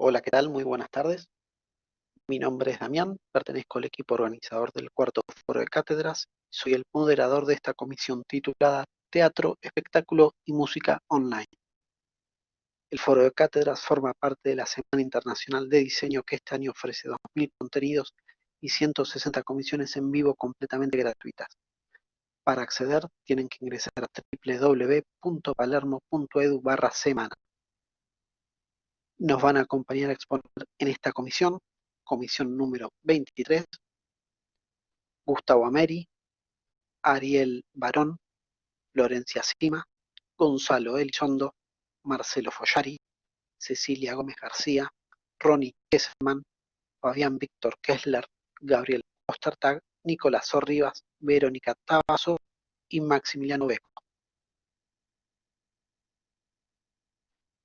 Hola, ¿qué tal? Muy buenas tardes. Mi nombre es Damián, pertenezco al equipo organizador del cuarto foro de cátedras y soy el moderador de esta comisión titulada Teatro, Espectáculo y Música Online. El foro de cátedras forma parte de la Semana Internacional de Diseño que este año ofrece 2.000 contenidos y 160 comisiones en vivo completamente gratuitas. Para acceder tienen que ingresar a www.palermo.edu/semana. Nos van a acompañar a exponer en esta comisión número 23, Gustavo Ameri, Ariel Barón, Florencia Sima, Gonzalo Elizondo, Marcelo Follari, Cecilia Gómez García, Ronnie Kesselman, Fabián Víctor Kessler, Gabriel Ostertag, Nicolás Sorribas, Verónica Tabaso y Maximiliano Beco.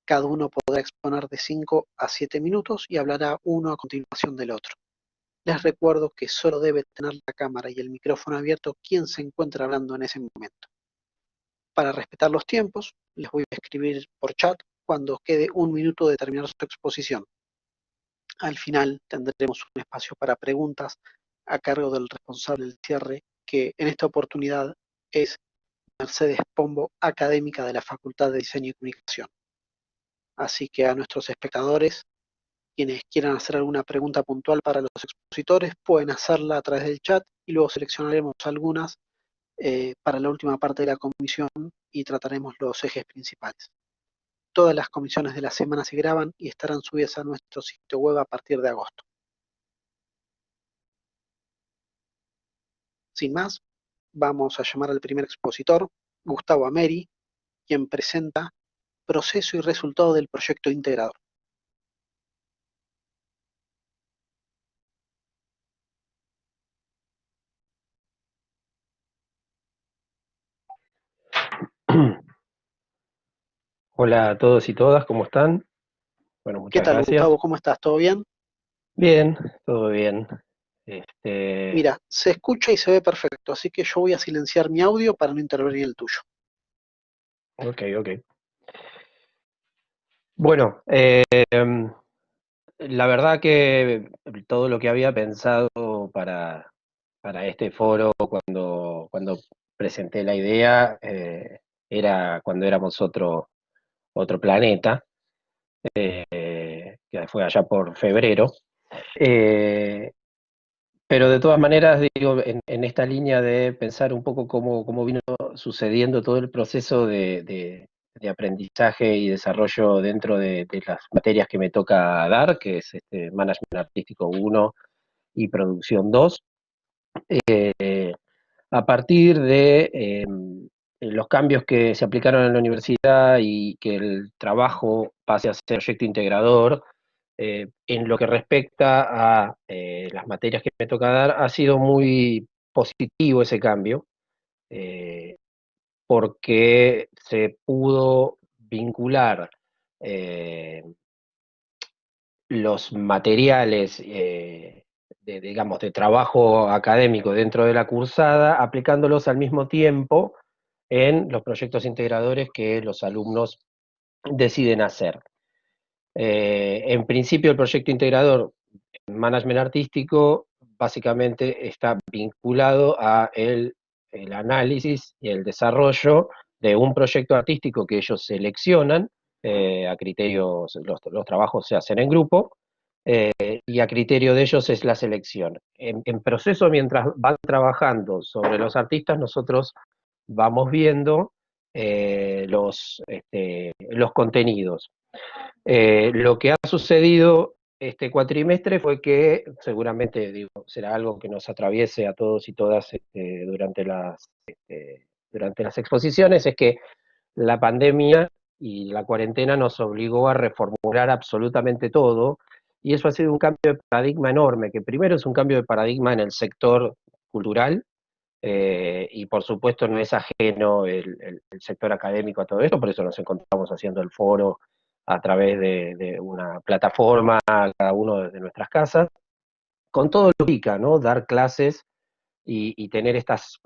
Cada uno podrá exponer de 5 a 7 minutos y hablará uno a continuación del otro. Les recuerdo que solo debe tener la cámara y el micrófono abierto quien se encuentra hablando en ese momento. Para respetar los tiempos, les voy a escribir por chat cuando quede un minuto de terminar su exposición. Al final tendremos un espacio para preguntas a cargo del responsable del cierre, que en esta oportunidad es Mercedes Pombo, académica de la Facultad de Diseño y Comunicación. Así que a nuestros espectadores, quienes quieran hacer alguna pregunta puntual para los expositores, pueden hacerla a través del chat y luego seleccionaremos algunas para la última parte de la comisión y trataremos los ejes principales. Todas las comisiones de la semana se graban y estarán subidas a nuestro sitio web a partir de agosto. Sin más, vamos a llamar al primer expositor, Gustavo Ameri, quien presenta Proceso y resultado del proyecto integrador. Hola a todos y todas, ¿cómo están? Bueno, ¿Qué muchas tal, Gustavo? gracias. ¿Cómo estás? ¿Todo bien? Bien, todo bien. Este, Mira, se escucha y se ve perfecto, así que yo voy a silenciar mi audio para no intervenir el tuyo. ok. Bueno, la verdad que todo lo que había pensado para este foro cuando presenté la idea era cuando éramos otro planeta, que fue allá por febrero. Eh, Pero de todas maneras, digo, en esta línea de pensar un poco cómo vino sucediendo todo el proceso de aprendizaje y desarrollo dentro de las materias que me toca dar, que es Management Artístico 1 y Producción 2, a partir de los cambios que se aplicaron en la universidad y que el trabajo pase a ser proyecto integrador. En lo que respecta a las materias que me toca dar, ha sido muy positivo ese cambio, eh, porque se pudo vincular eh, los materiales, digamos, de trabajo académico dentro de la cursada, aplicándolos al mismo tiempo en los proyectos integradores que los alumnos deciden hacer. En principio, el proyecto integrador en management artístico básicamente está vinculado a el análisis y el desarrollo de un proyecto artístico que ellos seleccionan, a criterios, los trabajos se hacen en grupo, y a criterio de ellos es la selección. En proceso, mientras van trabajando sobre los artistas, nosotros vamos viendo los contenidos. Lo que ha sucedido este cuatrimestre fue que, seguramente digo, será algo que nos atraviese a todos y todas durante las exposiciones, es que la pandemia y la cuarentena nos obligó a reformular absolutamente todo, y eso ha sido un cambio de paradigma enorme, que primero es un cambio de paradigma en el sector cultural, y por supuesto no es ajeno el sector académico a todo esto, por eso nos encontramos haciendo el foro a través de una plataforma, cada uno desde nuestras casas, con todo lo que implica, ¿no? Dar clases y tener estas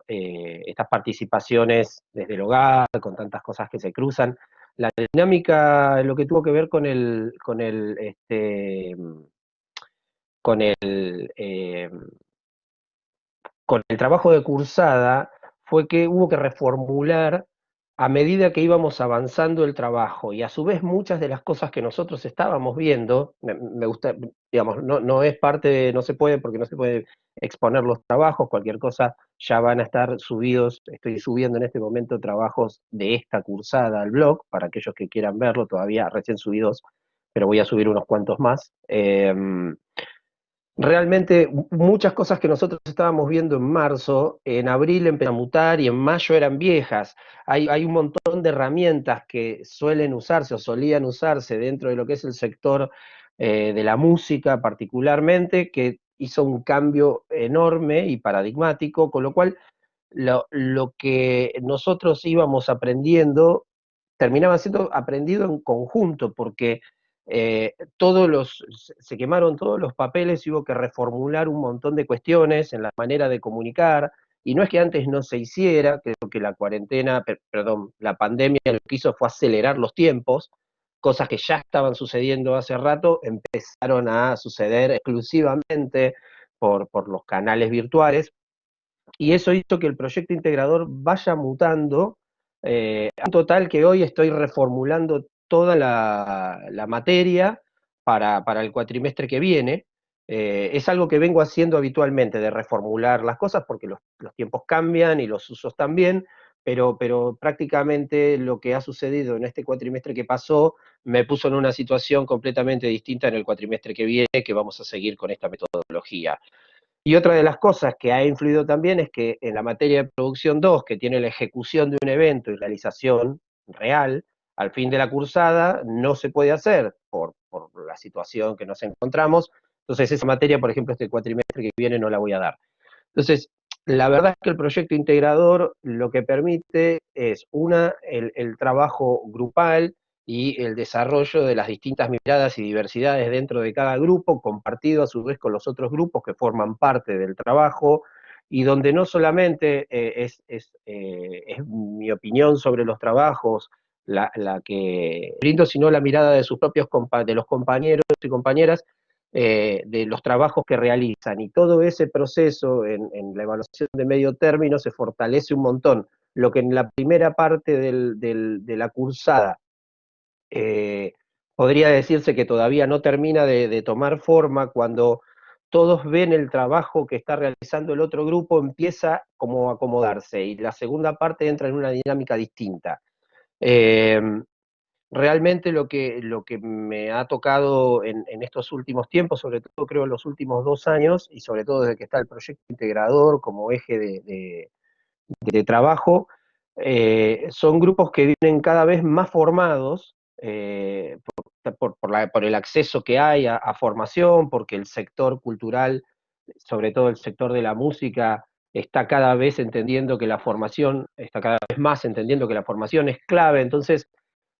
participaciones desde el hogar, con tantas cosas que se cruzan. la dinámica, lo que tuvo que ver con con el trabajo de cursada fue que hubo que reformular a medida que íbamos avanzando el trabajo, y a su vez muchas de las cosas que nosotros estábamos viendo, me gusta, digamos, no es parte de, no se puede, porque no se puede exponer los trabajos, cualquier cosa ya van a estar subidos, estoy subiendo en este momento trabajos de esta cursada al blog, para aquellos que quieran verlo, todavía recién subidos, pero voy a subir unos cuantos más. Realmente muchas cosas que nosotros estábamos viendo en marzo, en abril empezaron a mutar y en mayo eran viejas. Hay un montón de herramientas que suelen usarse o solían usarse dentro de lo que es el sector de la música particularmente, que hizo un cambio enorme y paradigmático, con lo cual lo que nosotros íbamos aprendiendo terminaba siendo aprendido en conjunto, porque se quemaron todos los papeles y hubo que reformular un montón de cuestiones en la manera de comunicar, y no es que antes no se hiciera, creo que la cuarentena, perdón, la pandemia lo que hizo fue acelerar los tiempos, cosas que ya estaban sucediendo hace rato, empezaron a suceder exclusivamente por los canales virtuales, y eso hizo que el proyecto integrador vaya mutando, a un total que hoy estoy reformulando toda la materia para el cuatrimestre que viene. Es algo que vengo haciendo habitualmente, de reformular las cosas, porque los tiempos cambian y los usos también, pero prácticamente lo que ha sucedido en este cuatrimestre que pasó me puso en una situación completamente distinta en el cuatrimestre que viene, que vamos a seguir con esta metodología. Y otra de las cosas que ha influido también es que en la materia de producción 2, que tiene la ejecución de un evento y realización real, al fin de la cursada no se puede hacer por la situación que nos encontramos. Entonces esa materia, por ejemplo, este cuatrimestre que viene no la voy a dar. Entonces, la verdad es que el proyecto integrador lo que permite es, el trabajo grupal y el desarrollo de las distintas miradas y diversidades dentro de cada grupo, compartido a su vez con los otros grupos que forman parte del trabajo, y donde no solamente es mi opinión sobre los trabajos la que brindo, sino la mirada de sus propios de los compañeros y compañeras, de los trabajos que realizan, y todo ese proceso en la evaluación de medio término se fortalece un montón. Lo que en la primera parte de la cursada eh, podría decirse que todavía no termina de tomar forma, cuando todos ven el trabajo que está realizando el otro grupo, empieza como a acomodarse, y la segunda parte entra en una dinámica distinta. Eh, Realmente lo que me ha tocado en estos últimos tiempos, sobre todo creo en los últimos 2 años, y sobre todo desde que está el proyecto integrador como eje de trabajo, son grupos que vienen cada vez más formados, por el acceso que hay a formación, porque el sector cultural, sobre todo el sector de la música, está cada vez entendiendo que la formación, está cada vez más entendiendo que la formación es clave. Entonces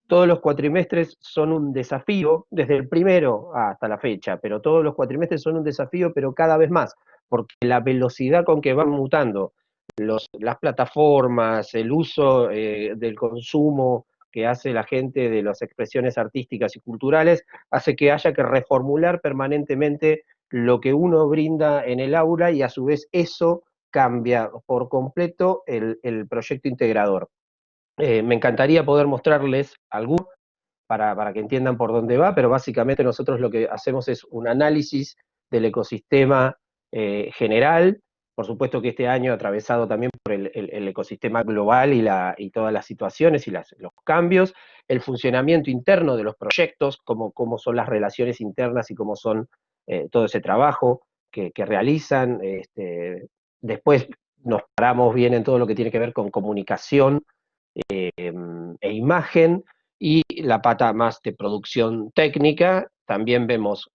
todos los cuatrimestres son un desafío, desde el primero hasta la fecha, pero todos los cuatrimestres son un desafío, pero cada vez más, porque la velocidad con que van mutando las plataformas, el uso del consumo que hace la gente de las expresiones artísticas y culturales, hace que haya que reformular permanentemente lo que uno brinda en el aula, y a su vez eso cambia por completo el proyecto integrador. Me encantaría poder mostrarles algo para que entiendan por dónde va, pero básicamente nosotros lo que hacemos es un análisis del ecosistema general. Por supuesto que este año atravesado también por el ecosistema global y todas las situaciones y los cambios, el funcionamiento interno de los proyectos, cómo son las relaciones internas y cómo son todo ese trabajo que realizan. Después nos paramos bien en todo lo que tiene que ver con comunicación e imagen, y la pata más de producción técnica. También vemos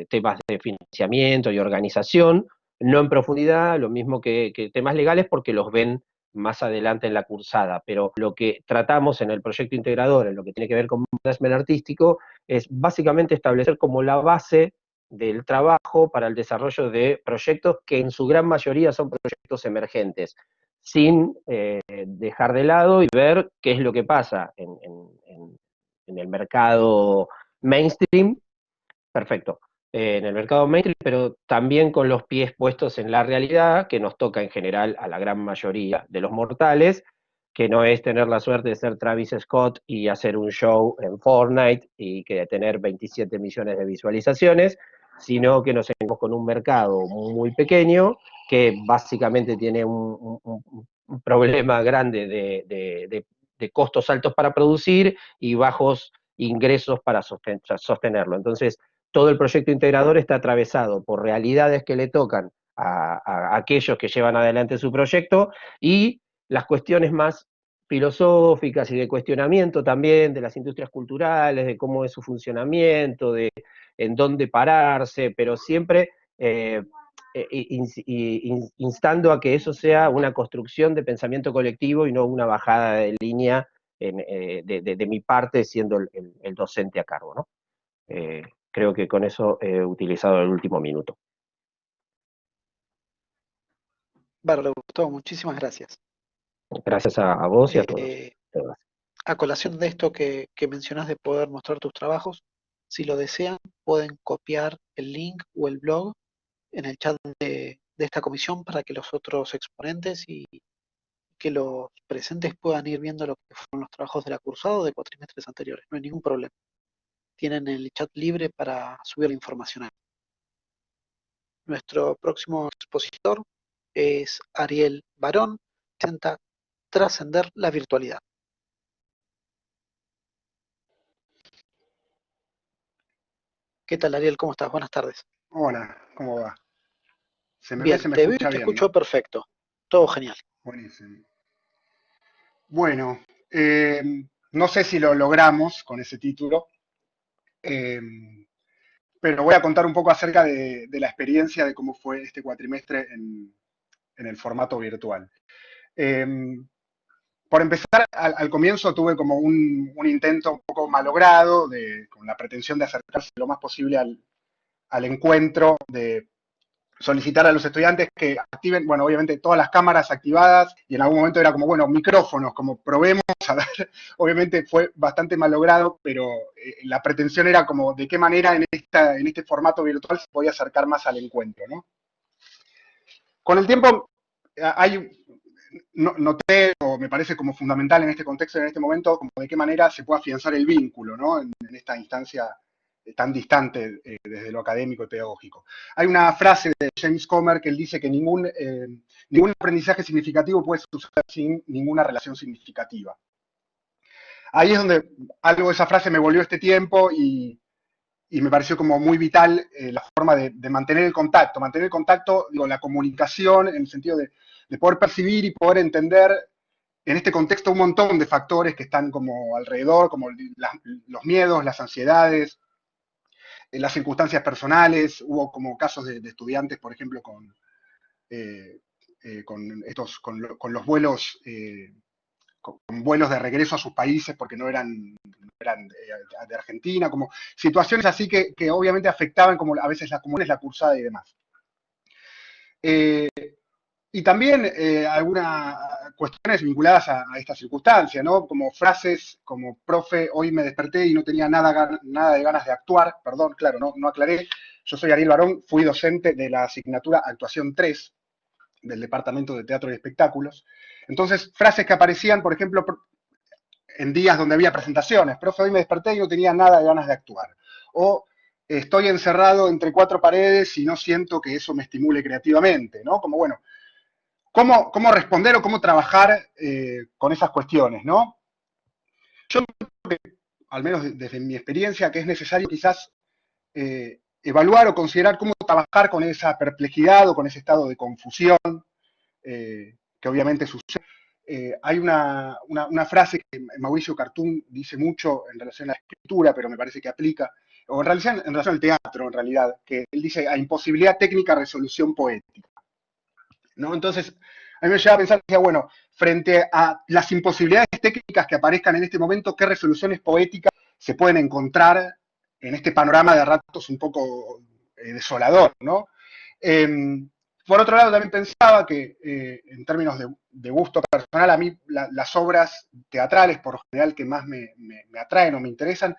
temas de financiamiento y organización, no en profundidad, lo mismo que temas legales, porque los ven más adelante en la cursada, pero lo que tratamos en el proyecto integrador, en lo que tiene que ver con management artístico, es básicamente establecer como la base del trabajo para el desarrollo de proyectos que en su gran mayoría son proyectos emergentes, sin dejar de lado y ver qué es lo que pasa en el mercado mainstream, perfecto, en el mercado mainstream, pero también con los pies puestos en la realidad, que nos toca en general a la gran mayoría de los mortales, que no es tener la suerte de ser Travis Scott y hacer un show en Fortnite y que tener 27 millones de visualizaciones, sino que nos encontramos con un mercado muy pequeño que básicamente tiene un problema grande de costos altos para producir y bajos ingresos para sostenerlo. Entonces, todo el proyecto integrador está atravesado por realidades que le tocan a aquellos que llevan adelante su proyecto y las cuestiones más filosóficas y de cuestionamiento también de las industrias culturales, de cómo es su funcionamiento, de en dónde pararse, pero siempre instando a que eso sea una construcción de pensamiento colectivo y no una bajada de línea de mi parte siendo el docente a cargo, ¿no? Creo que con eso he utilizado el último minuto. Bárbaro, Gustavo, muchísimas gracias. Gracias a vos y a todos. Eh, a colación de esto que mencionás de poder mostrar tus trabajos, si lo desean, pueden copiar el link o el blog en el chat de esta comisión para que los otros exponentes y que los presentes puedan ir viendo lo que fueron los trabajos de la cursada de cuatrimestres anteriores. No hay ningún problema. Tienen el chat libre para subir la información ahí. Nuestro próximo expositor es Ariel Barón, que presenta Trascender la virtualidad. ¿Qué tal, Ariel? ¿Cómo estás? Buenas tardes. Hola, ¿cómo va? Se me ve, Bien, se me te veo y escucha te bien, escucho ¿no? perfecto. Todo genial. Buenísimo. Bueno, no sé si lo logramos con ese título, eh, pero voy a contar un poco acerca de la experiencia de cómo fue este cuatrimestre en el formato virtual. Eh, por empezar, al comienzo tuve como un intento un poco malogrado, con la pretensión de acercarse lo más posible al encuentro, de solicitar a los estudiantes que activen, bueno, obviamente todas las cámaras activadas y en algún momento era como, bueno, micrófonos, como probemos, a ver, obviamente fue bastante mal logrado, pero la pretensión era como de qué manera en este formato virtual se podía acercar más al encuentro, ¿no? Con el tiempo noté, o me parece como fundamental en este contexto, en este momento, como de qué manera se puede afianzar el vínculo, ¿no? En esta instancia tan distante desde lo académico y pedagógico. Hay una frase de James Comer que él dice que ningún aprendizaje significativo puede suceder sin ninguna relación significativa. Ahí es donde algo de esa frase me volvió este tiempo y me pareció como muy vital la forma de mantener el contacto, digo, la comunicación, en el sentido de poder percibir y poder entender en este contexto un montón de factores que están como alrededor, como los miedos, las ansiedades, las circunstancias personales. Hubo como casos de estudiantes, por ejemplo, con los vuelos, con vuelos de regreso a sus países porque no eran de Argentina, como situaciones así que obviamente afectaban como a veces las comunes, la cursada y demás. Y también algunas cuestiones vinculadas a esta circunstancia, ¿no? Como frases como, profe, hoy me desperté y no tenía nada de ganas de actuar, perdón, claro, no aclaré. Yo soy Ariel Barón, fui docente de la asignatura Actuación 3 del Departamento de Teatro y Espectáculos. Entonces, frases que aparecían, por ejemplo, en días donde había presentaciones, profe, hoy me desperté y no tenía nada de ganas de actuar. O estoy encerrado entre cuatro paredes y no siento que eso me estimule creativamente, ¿no? Como, bueno, ¿cómo responder o cómo trabajar con esas cuestiones, ¿no? Yo creo que, al menos desde mi experiencia, que es necesario quizás evaluar o considerar cómo trabajar con esa perplejidad o con ese estado de confusión que obviamente sucede. Hay una frase que Mauricio Cartún dice mucho en relación a la escritura, pero me parece que aplica, o en relación al teatro, en realidad, que él dice a imposibilidad técnica, resolución poética, ¿no? Entonces, a mí me lleva a pensar, decía, bueno, frente a las imposibilidades técnicas que aparezcan en este momento, ¿qué resoluciones poéticas se pueden encontrar en este panorama de ratos un poco desolador, ¿no? Por otro lado, también pensaba que en términos de gusto personal, a mí las obras teatrales, por lo general, que más me atraen o me interesan,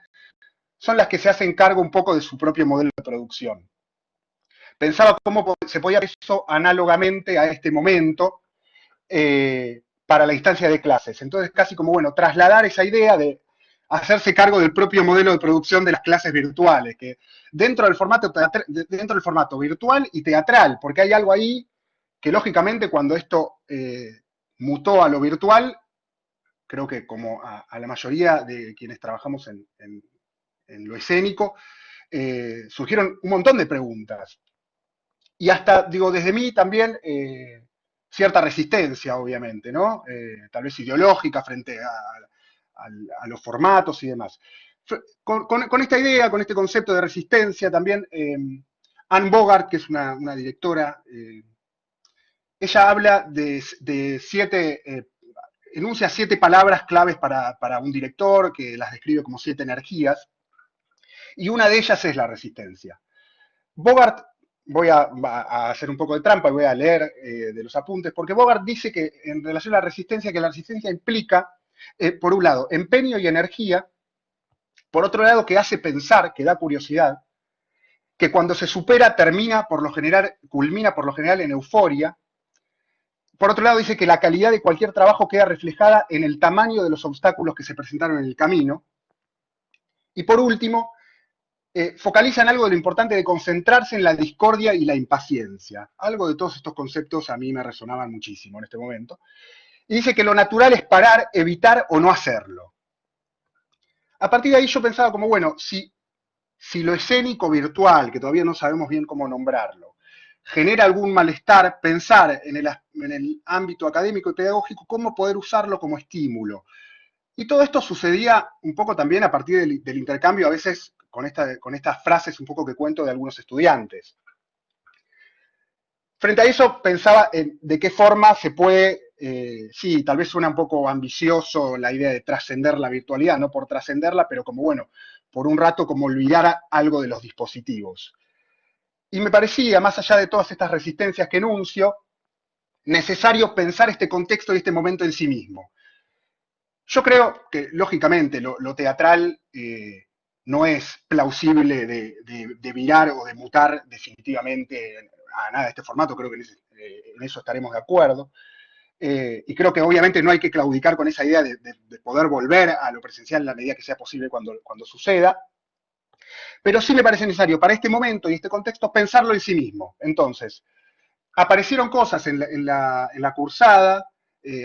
son las que se hacen cargo un poco de su propio modelo de producción. Pensaba cómo se podía hacer eso análogamente a este momento para la instancia de clases. Entonces, casi como, bueno, trasladar esa idea de hacerse cargo del propio modelo de producción de las clases virtuales, que dentro del formato virtual y teatral, porque hay algo ahí que lógicamente cuando esto mutó a lo virtual, creo que como a la mayoría de quienes trabajamos en lo escénico, surgieron un montón de preguntas. Y hasta, digo, desde mí también cierta resistencia, obviamente, ¿no? Tal vez ideológica frente a los formatos y demás. Con esta idea, con este concepto de resistencia, también Anne Bogart, que es una directora, ella habla de enuncia 7 palabras claves para un director, que las describe como 7 energías, y una de ellas es la resistencia. Bogart, voy a hacer un poco de trampa y voy a leer de los apuntes, porque Bogart dice que en relación a la resistencia, que la resistencia implica, por un lado, empeño y energía, por otro lado, que hace pensar, que da curiosidad, que cuando se supera culmina por lo general en euforia. Por otro lado, dice que la calidad de cualquier trabajo queda reflejada en el tamaño de los obstáculos que se presentaron en el camino. Y por último, focaliza en algo de lo importante de concentrarse en la discordia y la impaciencia. Algo de todos estos conceptos a mí me resonaban muchísimo en este momento. Y dice que lo natural es parar, evitar o no hacerlo. A partir de ahí yo pensaba como, bueno, si lo escénico virtual, que todavía no sabemos bien cómo nombrarlo, genera algún malestar, pensar en el ámbito académico y pedagógico cómo poder usarlo como estímulo. Y todo esto sucedía un poco también a partir del intercambio, a veces con estas frases un poco que cuento de algunos estudiantes. Frente a eso pensaba en de qué forma se puede, sí, tal vez suena un poco ambicioso la idea de trascender la virtualidad, no por trascenderla, pero como bueno, por un rato como olvidar algo de los dispositivos. Y me parecía, más allá de todas estas resistencias que enuncio, necesario pensar este contexto y este momento en sí mismo. Yo creo que, lógicamente, lo teatral no es plausible de virar o de mutar definitivamente a nada de este formato, creo que en eso estaremos de acuerdo. Y creo que obviamente no hay que claudicar con esa idea de poder volver a lo presencial en la medida que sea posible cuando suceda. Pero sí me parece necesario para este momento y este contexto pensarlo en sí mismo. Entonces, aparecieron cosas en la cursada,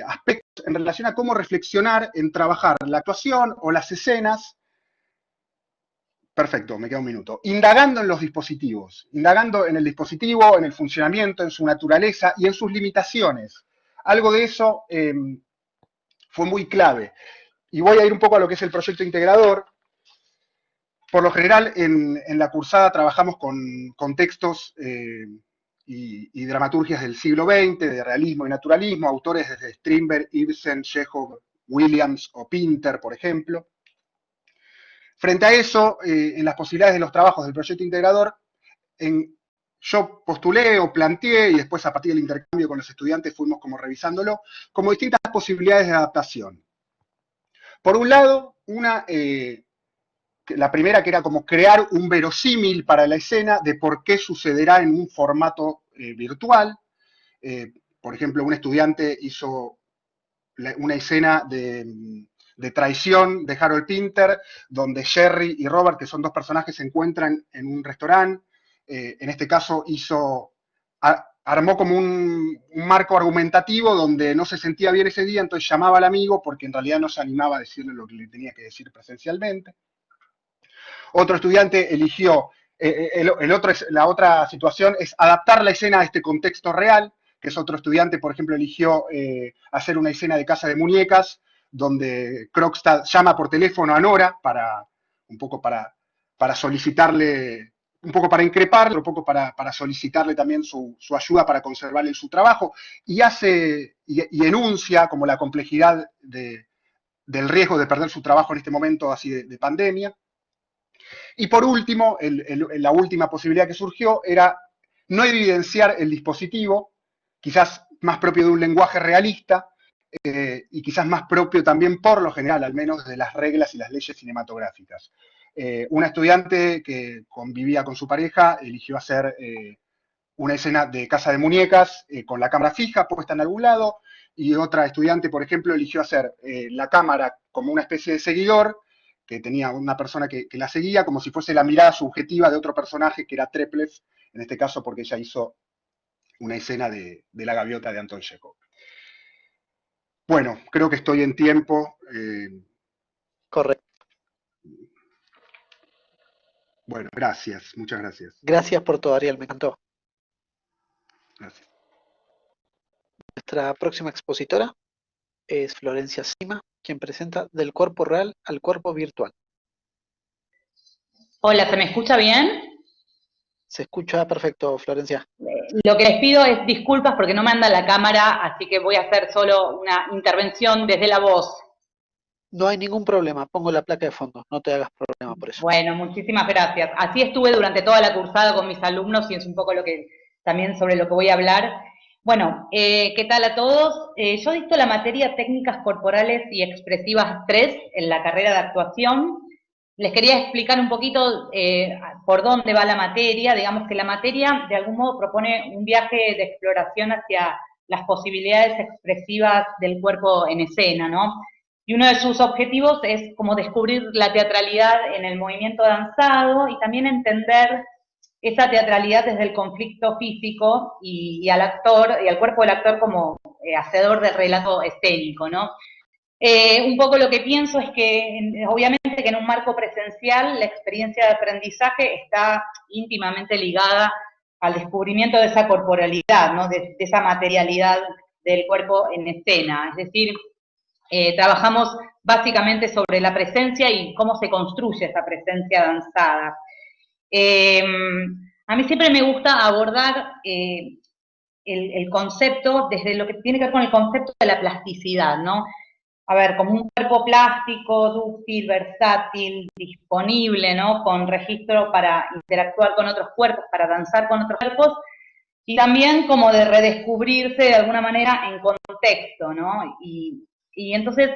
aspectos en relación a cómo reflexionar en trabajar la actuación o las escenas. Perfecto, me queda un minuto. Indagando en los dispositivos, indagando en el dispositivo, en el funcionamiento, en su naturaleza y en sus limitaciones. Algo de eso fue muy clave. Y voy a ir un poco a lo que es el proyecto integrador. Por lo general, en la cursada trabajamos con textos y dramaturgias del siglo XX, de realismo y naturalismo, autores desde Strindberg, Ibsen, Chekhov, Williams o Pinter, por ejemplo. Frente a eso, en las posibilidades de los trabajos del proyecto integrador, yo postulé o planteé, y después a partir del intercambio con los estudiantes fuimos como revisándolo, como distintas posibilidades de adaptación. Por un lado, la primera que era como crear un verosímil para la escena de por qué sucederá en un formato virtual. Por ejemplo, un estudiante hizo una escena de traición de Harold Pinter, donde Jerry y Robert, que son dos personajes, se encuentran en un restaurante. En este caso armó como un marco argumentativo donde no se sentía bien ese día, entonces llamaba al amigo porque en realidad no se animaba a decirle lo que le tenía que decir presencialmente. Otro estudiante eligió, la otra situación es adaptar la escena a este contexto real, que es otro estudiante, por ejemplo, eligió hacer una escena de casa de muñecas, donde Krogstad llama por teléfono a Nora un poco para solicitarle, un poco para increparle, un poco para solicitarle también su ayuda para conservarle su trabajo, y enuncia como la complejidad del riesgo de perder su trabajo en este momento así de pandemia. Y por último, la última posibilidad que surgió era no evidenciar el dispositivo, quizás más propio de un lenguaje realista, y quizás más propio también, por lo general, al menos, de las reglas y las leyes cinematográficas. Una estudiante que convivía con su pareja eligió hacer una escena de Casa de Muñecas con la cámara fija puesta en algún lado, y otra estudiante, por ejemplo, eligió hacer la cámara como una especie de seguidor, que tenía una persona que la seguía, como si fuese la mirada subjetiva de otro personaje, que era Treples, en este caso porque ella hizo una escena de la gaviota de Anton Chekhov. Bueno, creo que estoy en tiempo. Correcto. Bueno, gracias, muchas gracias. Gracias por todo, Ariel, me encantó. Gracias. Nuestra próxima expositora es Florencia Sima, quien presenta Del cuerpo real al cuerpo virtual. Hola, ¿se me escucha bien? Se escucha perfecto, Florencia. Lo que les pido es disculpas porque no me anda la cámara, así que voy a hacer solo una intervención desde la voz. No hay ningún problema, pongo la placa de fondo, no te hagas problema por eso. Bueno, muchísimas gracias. Así estuve durante toda la cursada con mis alumnos y es un poco lo que también sobre lo que voy a hablar. Bueno, ¿qué tal a todos? Yo dicto la materia Técnicas Corporales y Expresivas 3 en la carrera de actuación. Les quería explicar un poquito por dónde va la materia. Digamos que la materia de algún modo propone un viaje de exploración hacia las posibilidades expresivas del cuerpo en escena, ¿no? Y uno de sus objetivos es como descubrir la teatralidad en el movimiento danzado y también entender esa teatralidad desde el conflicto físico y al actor, y al cuerpo del actor como hacedor del relato escénico, ¿no? Un poco lo que pienso es que, obviamente, que en un marco presencial la experiencia de aprendizaje está íntimamente ligada al descubrimiento de esa corporalidad, ¿no? De esa materialidad del cuerpo en escena. Es decir, trabajamos básicamente sobre la presencia y cómo se construye esa presencia danzada. A mí siempre me gusta abordar el concepto desde lo que tiene que ver con el concepto de la plasticidad, ¿no? A ver, como un cuerpo plástico, dúctil, versátil, disponible, ¿no? Con registro para interactuar con otros cuerpos, para danzar con otros cuerpos, y también como de redescubrirse de alguna manera en contexto, ¿no? Y entonces,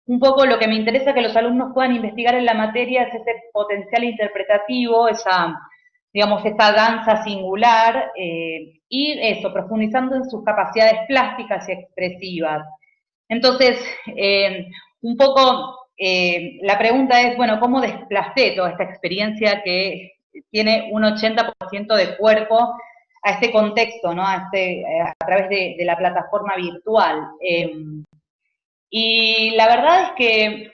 un poco lo que me interesa que los alumnos puedan investigar en la materia es ese potencial interpretativo, esa, digamos, esa danza singular, y eso, profundizando en sus capacidades plásticas y expresivas. Entonces, un poco la pregunta es, bueno, ¿cómo desplacé toda esta experiencia que tiene un 80% de cuerpo a este contexto, ¿no? A través de la plataforma virtual? Y la verdad es que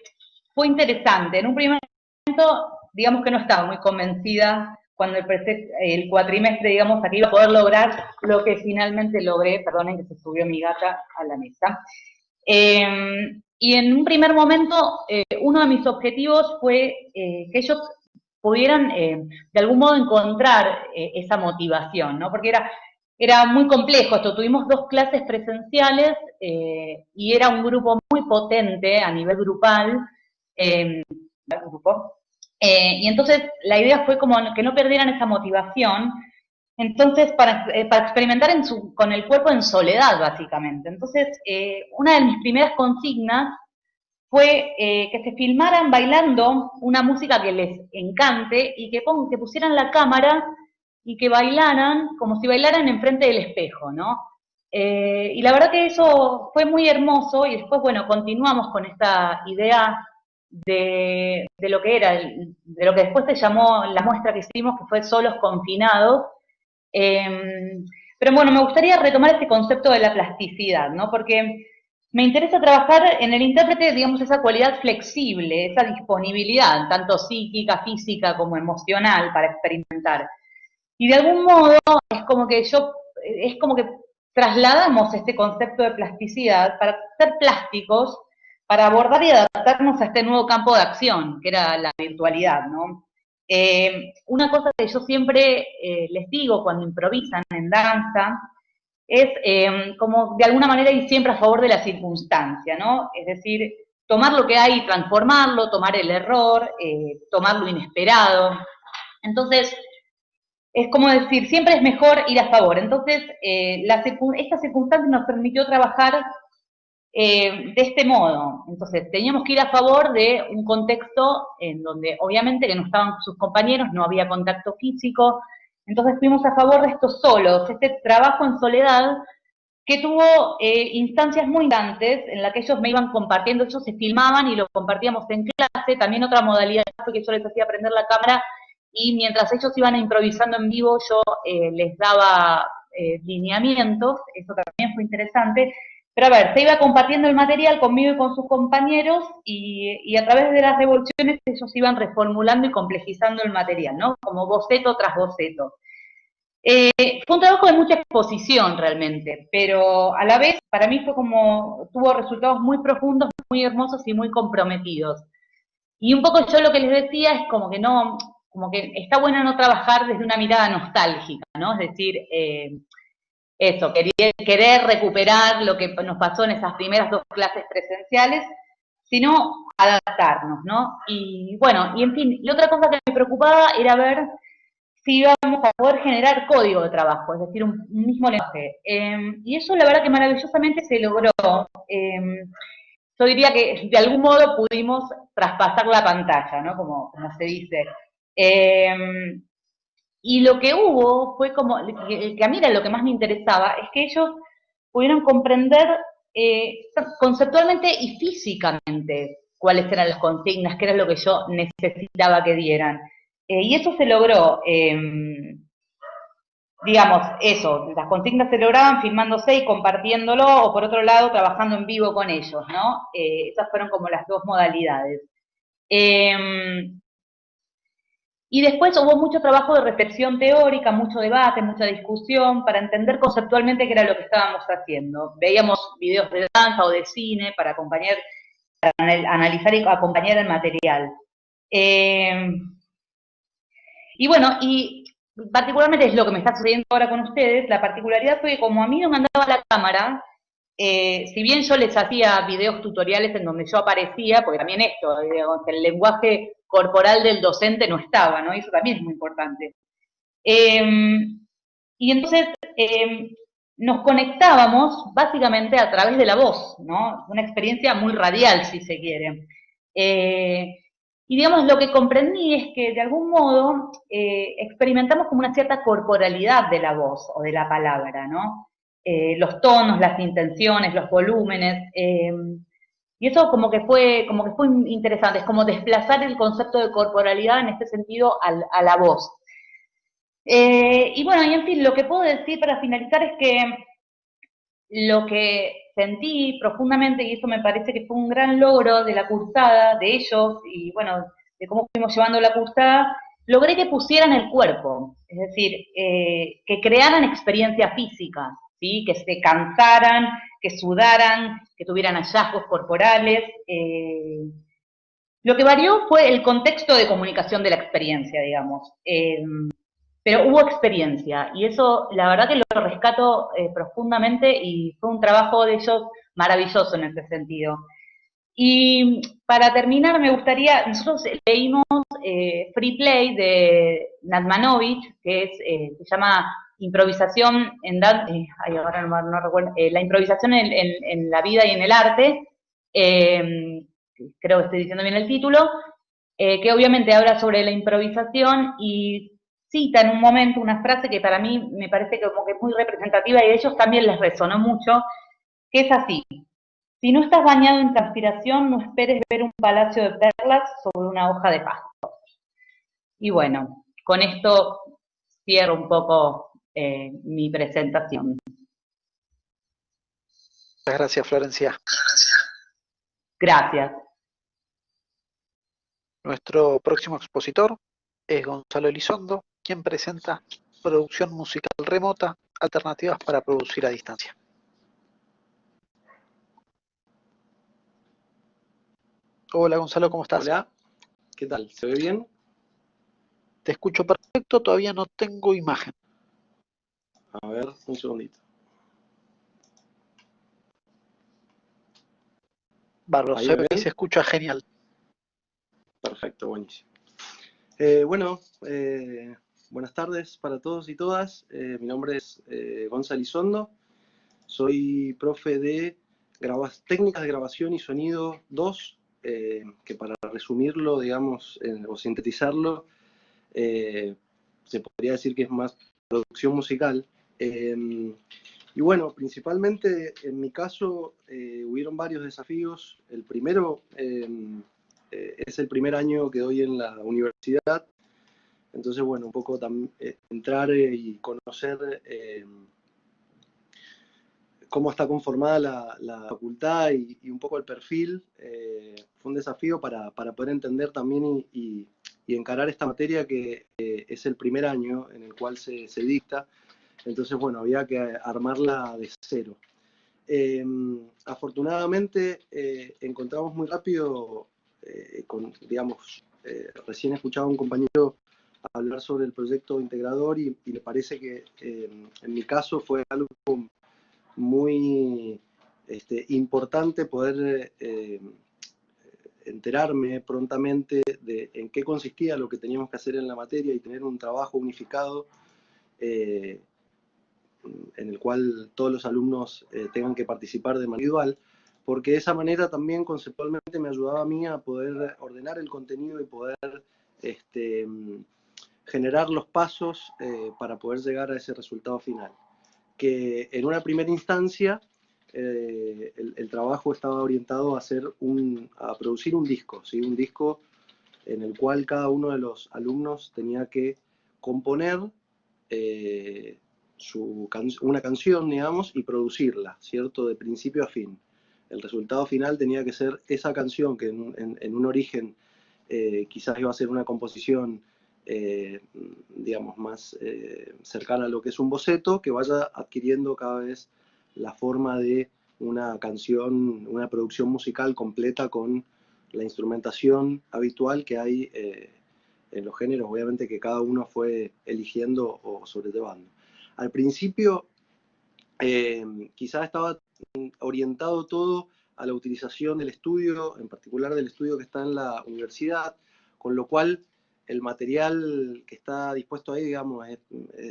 fue interesante. En un primer momento, digamos que no estaba muy convencida cuando el cuatrimestre, digamos, aquí iba a poder lograr lo que finalmente logré. Perdonen que se subió mi gata a la mesa. Y en un primer momento, uno de mis objetivos fue que ellos pudieran de algún modo encontrar esa motivación, ¿no? Porque era muy complejo esto. Tuvimos 2 clases presenciales y era un grupo muy potente a nivel grupal, y entonces la idea fue como que no perdieran esa motivación. Entonces, para experimentar con el cuerpo en soledad, básicamente. Entonces, una de mis primeras consignas fue que se filmaran bailando una música que les encante y que pusieran la cámara y que bailaran como si bailaran enfrente del espejo, ¿no? Y la verdad que eso fue muy hermoso y después, bueno, continuamos con esta idea de lo que era, de lo que después se llamó la muestra que hicimos, que fue Solos Confinados. Pero bueno, me gustaría retomar este concepto de la plasticidad, ¿no? Porque me interesa trabajar en el intérprete, digamos, esa cualidad flexible, esa disponibilidad, tanto psíquica, física como emocional para experimentar. Y de algún modo es como que trasladamos este concepto de plasticidad para ser plásticos, para abordar y adaptarnos a este nuevo campo de acción, que era la virtualidad, ¿no? Una cosa que yo siempre les digo cuando improvisan en danza es como de alguna manera ir siempre a favor de la circunstancia, ¿no? Es decir, tomar lo que hay y transformarlo, tomar el error, tomar lo inesperado. Entonces, es como decir, siempre es mejor ir a favor. Entonces, esta circunstancia nos permitió trabajar de este modo. Entonces, teníamos que ir a favor de un contexto en donde obviamente que no estaban sus compañeros, no había contacto físico, entonces fuimos a favor de estos solos, este trabajo en soledad que tuvo instancias muy importantes en las que ellos me iban compartiendo, ellos se filmaban y lo compartíamos en clase. También otra modalidad fue que yo les hacía prender la cámara y mientras ellos iban improvisando en vivo yo les daba lineamientos, eso también fue interesante. Pero a ver, se iba compartiendo el material conmigo y con sus compañeros y a través de las revoluciones ellos iban reformulando y complejizando el material, ¿no? Como boceto tras boceto. Fue un trabajo de mucha exposición realmente, pero a la vez para mí fue como, tuvo resultados muy profundos, muy hermosos y muy comprometidos. Y un poco yo lo que les decía es como que no, como que está bueno no trabajar desde una mirada nostálgica, ¿no? Es decir, eso, querer recuperar lo que nos pasó en esas primeras 2 clases presenciales, sino adaptarnos, ¿no? Y bueno, y en fin, y otra cosa que me preocupaba era ver si íbamos a poder generar código de trabajo, es decir, un mismo lenguaje. Y eso la verdad que maravillosamente se logró. Yo diría que de algún modo pudimos traspasar la pantalla, ¿no? Como se dice. Y lo que hubo fue como, que a mí era lo que más me interesaba, es que ellos pudieron comprender conceptualmente y físicamente cuáles eran las consignas, qué era lo que yo necesitaba que dieran. Y eso se logró, digamos, eso, las consignas se lograban filmándose y compartiéndolo, o por otro lado, trabajando en vivo con ellos, ¿no? Esas fueron como las 2 modalidades. Y después hubo mucho trabajo de reflexión teórica, mucho debate, mucha discusión, para entender conceptualmente qué era lo que estábamos haciendo. Veíamos videos de danza o de cine para acompañar, para analizar y acompañar el material. Y bueno, y particularmente es lo que me está sucediendo ahora con ustedes, la particularidad fue que como a mí no me andaba la cámara, si bien yo les hacía videos tutoriales en donde yo aparecía, porque también esto, digamos, el lenguaje corporal del docente no estaba, ¿no? Y eso también es muy importante. Y entonces nos conectábamos básicamente a través de la voz, ¿no? Una experiencia muy radial, si se quiere. Y digamos, lo que comprendí es que de algún modo experimentamos como una cierta corporalidad de la voz o de la palabra, ¿no? Los tonos, las intenciones, los volúmenes, y eso como que fue interesante, es como desplazar el concepto de corporalidad en este sentido a la voz. Y bueno, y en fin, lo que puedo decir para finalizar es que lo que sentí profundamente, y eso me parece que fue un gran logro de la cursada, de ellos, y bueno, de cómo fuimos llevando la cursada, logré que pusieran el cuerpo, es decir, que crearan experiencia física, ¿sí? Que se cansaran, que sudaran, que tuvieran hallazgos corporales. Lo que varió fue el contexto de comunicación de la experiencia, digamos. Pero hubo experiencia y eso la verdad que lo rescato profundamente y fue un trabajo de ellos maravilloso en ese sentido. Y para terminar me gustaría, nosotros leímos Free Play de Nadmanovich, que es, se llama Improvisación en ahora no recuerdo, la improvisación en la vida y en el arte, creo que estoy diciendo bien el título, que obviamente habla sobre la improvisación y cita en un momento una frase que para mí me parece como que es muy representativa y a ellos también les resonó mucho, que es así: si no estás bañado en transpiración, no esperes ver un palacio de perlas sobre una hoja de pasto. Y bueno, con esto cierro un poco mi presentación. Muchas gracias, Florencia. Gracias. Nuestro próximo expositor es Gonzalo Elizondo, quien presenta Producción musical remota, alternativas para producir a distancia. Hola Gonzalo, ¿cómo estás? Hola, ¿qué tal? ¿Se ve bien? Te escucho perfecto, todavía no tengo imagen. A ver, un segundito. Bárbaro, ¿Ahí se me ve y ven? se escucha genial. Perfecto, buenísimo. Bueno, buenas tardes para todos y todas. Mi nombre es Gonzalo Elizondo. Soy profe de técnicas de grabación y sonido 2, que para resumirlo, digamos, o sintetizarlo, se podría decir que es más producción musical. Y bueno, principalmente en mi caso hubieron varios desafíos. El primero es el primer año que doy en la universidad. Entonces, bueno, un poco entrar y conocer cómo está conformada la facultad y un poco el perfil. Fue un desafío para poder entender también y encarar esta materia que es el primer año en el cual se dicta. Entonces, bueno, había que armarla de cero. Afortunadamente encontramos muy rápido, recién escuchaba a un compañero hablar sobre el proyecto integrador y me parece que en mi caso fue algo muy importante poder enterarme prontamente de en qué consistía lo que teníamos que hacer en la materia y tener un trabajo unificado en el cual todos los alumnos tengan que participar de manera individual, porque de esa manera también conceptualmente me ayudaba a mí a poder ordenar el contenido y poder generar los pasos para poder llegar a ese resultado final. Que en una primera instancia el trabajo estaba orientado a producir un disco, ¿sí? Un disco en el cual cada uno de los alumnos tenía que componer una canción, digamos, y producirla, ¿cierto? De principio a fin. El resultado final tenía que ser esa canción que en un origen quizás iba a ser una composición, digamos, más cercana a lo que es un boceto, que vaya adquiriendo cada vez la forma de una canción, una producción musical completa con la instrumentación habitual que hay en los géneros, obviamente, que cada uno fue eligiendo o sobrellevando. Al principio quizás estaba orientado todo a la utilización del estudio, en particular del estudio que está en la universidad, con lo cual el material que está dispuesto ahí, digamos,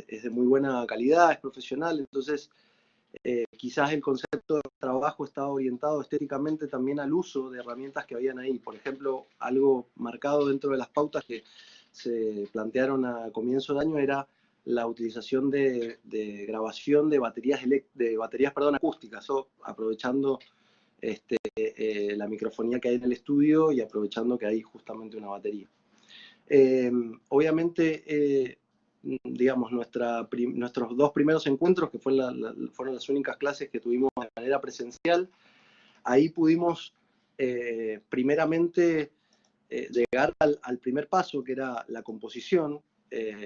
es de muy buena calidad, es profesional, entonces quizás el concepto de trabajo estaba orientado estéticamente también al uso de herramientas que habían ahí. Por ejemplo, algo marcado dentro de las pautas que se plantearon a comienzo de año era la utilización de grabación de baterías acústicas, o aprovechando la microfonía que hay en el estudio y aprovechando que hay justamente una batería. Obviamente, digamos, nuestros dos primeros encuentros, que fueron las únicas clases que tuvimos de manera presencial, ahí pudimos primeramente llegar al primer paso, que era la composición.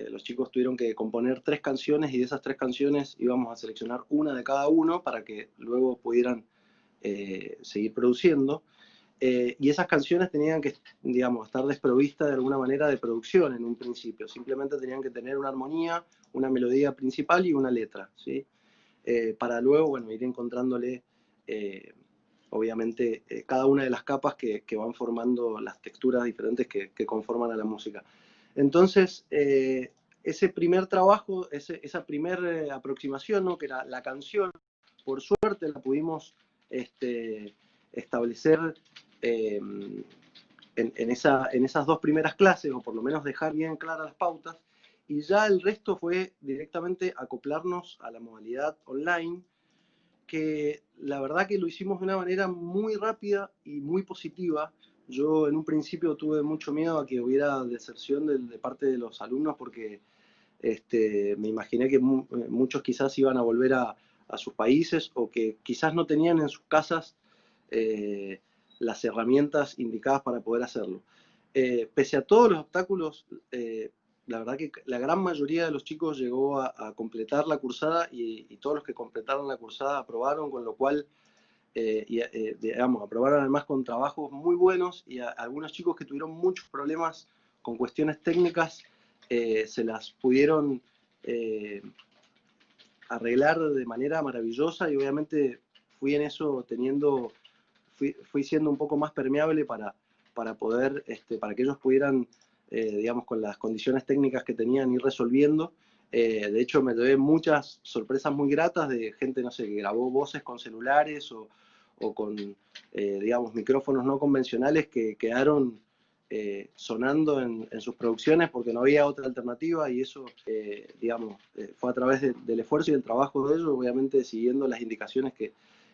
Los chicos tuvieron que componer 3 canciones y de esas 3 canciones íbamos a seleccionar una de cada uno para que luego pudieran seguir produciendo. Y esas canciones tenían que, digamos, estar desprovistas de alguna manera de producción en un principio. Simplemente tenían que tener una armonía, una melodía principal y una letra, ¿sí? Para luego, bueno, ir encontrándole, obviamente, cada una de las capas que van formando las texturas diferentes que conforman a la música. Entonces, ese primer trabajo, esa primera aproximación, ¿no? Que era la canción, por suerte la pudimos establecer en esas 2 primeras clases, o por lo menos dejar bien claras las pautas, y ya el resto fue directamente acoplarnos a la modalidad online, que la verdad que lo hicimos de una manera muy rápida y muy positiva. Yo en un principio tuve mucho miedo a que hubiera deserción de parte de los alumnos, porque me imaginé que muchos quizás iban a volver a sus países, o que quizás no tenían en sus casas las herramientas indicadas para poder hacerlo. Pese a todos los obstáculos, la verdad que la gran mayoría de los chicos llegó a completar la cursada, y todos los que completaron la cursada aprobaron, con lo cual, digamos, aprobaron además con trabajos muy buenos, y algunos chicos que tuvieron muchos problemas con cuestiones técnicas se las pudieron arreglar de manera maravillosa, y obviamente fui en eso fui siendo un poco más permeable para poder, para que ellos pudieran digamos, con las condiciones técnicas que tenían, ir resolviendo. De hecho, me llevé muchas sorpresas muy gratas de gente, no sé, que grabó voces con celulares o con, digamos, micrófonos no convencionales que quedaron sonando en sus producciones porque no había otra alternativa, y eso, digamos, fue a través del esfuerzo y del trabajo de ellos, obviamente siguiendo las indicaciones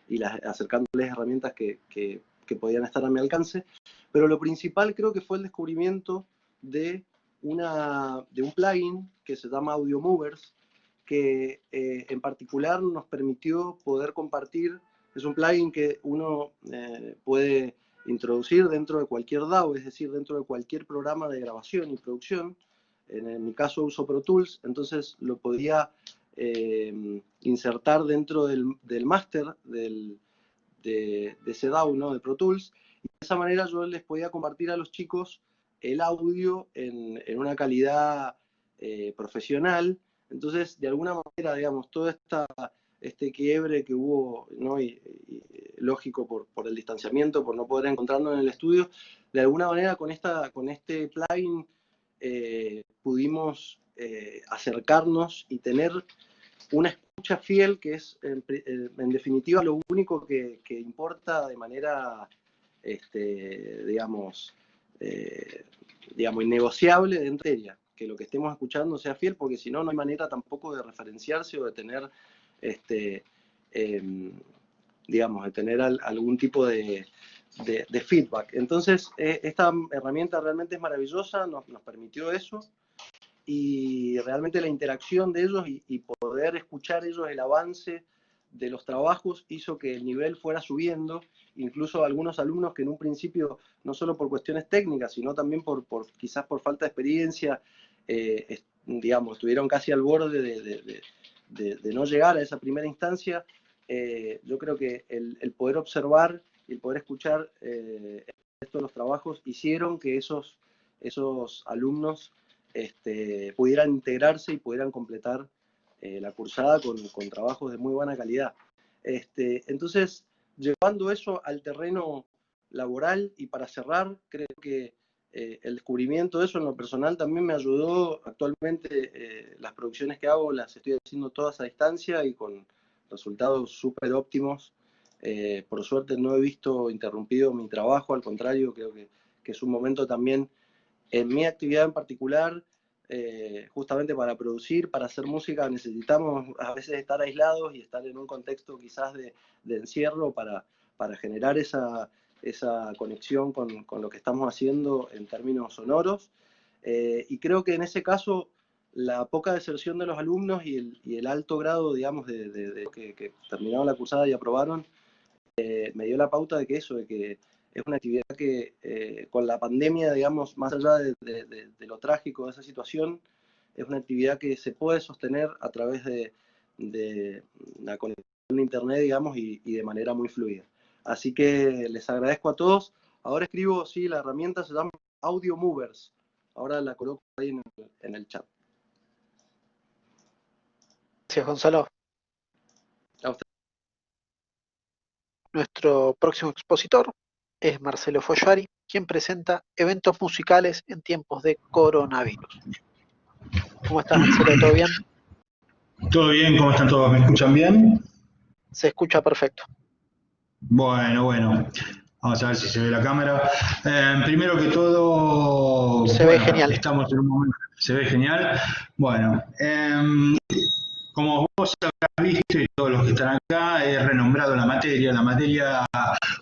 y acercándoles herramientas que podían estar a mi alcance. Pero lo principal creo que fue el descubrimiento de un plugin que se llama Audio Movers, que en particular nos permitió poder compartir. Es un plugin que uno puede introducir dentro de cualquier DAW, es decir, dentro de cualquier programa de grabación y producción. En mi caso uso Pro Tools, entonces lo podía insertar dentro del máster de ese DAW, ¿no? De Pro Tools, y de esa manera yo les podía compartir a los chicos el audio en una calidad profesional. Entonces, de alguna manera, digamos, todo este quiebre que hubo, ¿no? y lógico por el distanciamiento, por no poder encontrarnos en el estudio, de alguna manera con este plugin pudimos acercarnos y tener una escucha fiel, que es en definitiva lo único que importa de manera, digamos, innegociable de materia, que lo que estemos escuchando sea fiel, porque si no, no hay manera tampoco de referenciarse o de tener, digamos, de tener algún tipo de feedback. Entonces, esta herramienta realmente es maravillosa, nos permitió eso, y realmente la interacción de ellos y poder escuchar ellos el avance de los trabajos hizo que el nivel fuera subiendo. Incluso algunos alumnos que en un principio, no solo por cuestiones técnicas, sino también quizás por falta de experiencia, digamos, estuvieron casi al borde de no llegar a esa primera instancia. Yo creo que el poder observar y el poder escuchar estos los trabajos hicieron que esos alumnos pudieran integrarse y pudieran completar la cursada con trabajos de muy buena calidad. Entonces, llevando eso al terreno laboral, y para cerrar, creo que el descubrimiento de eso en lo personal también me ayudó. Actualmente las producciones que hago las estoy haciendo todas a distancia y con resultados súper óptimos. Por suerte no he visto interrumpido mi trabajo, al contrario, creo que es un momento también en mi actividad en particular, justamente para producir, para hacer música, necesitamos a veces estar aislados y estar en un contexto quizás de encierro para generar esa conexión con lo que estamos haciendo en términos sonoros. Y creo que en ese caso la poca deserción de los alumnos y el alto grado, digamos, de que terminaron la cursada y aprobaron, me dio la pauta de que es una actividad que con la pandemia, digamos, más allá de lo trágico de esa situación, es una actividad que se puede sostener a través de la conexión a internet, digamos, y de manera muy fluida. Así que les agradezco a todos. Ahora escribo, sí, la herramienta se llama Audio Movers. Ahora la coloco ahí en el chat. Gracias, Gonzalo. A usted. Nuestro próximo expositor es Marcelo Follari, quien presenta eventos musicales en tiempos de coronavirus. ¿Cómo estás, Marcelo? ¿Todo bien? Todo bien, ¿cómo están todos? ¿Me escuchan bien? Se escucha perfecto. Bueno. Vamos a ver si se ve la cámara. Primero que todo, se ve genial. Estamos en un momento. ¿Se ve genial? Bueno, como vos habrás visto y todos los que están acá, he renombrado la materia. La materia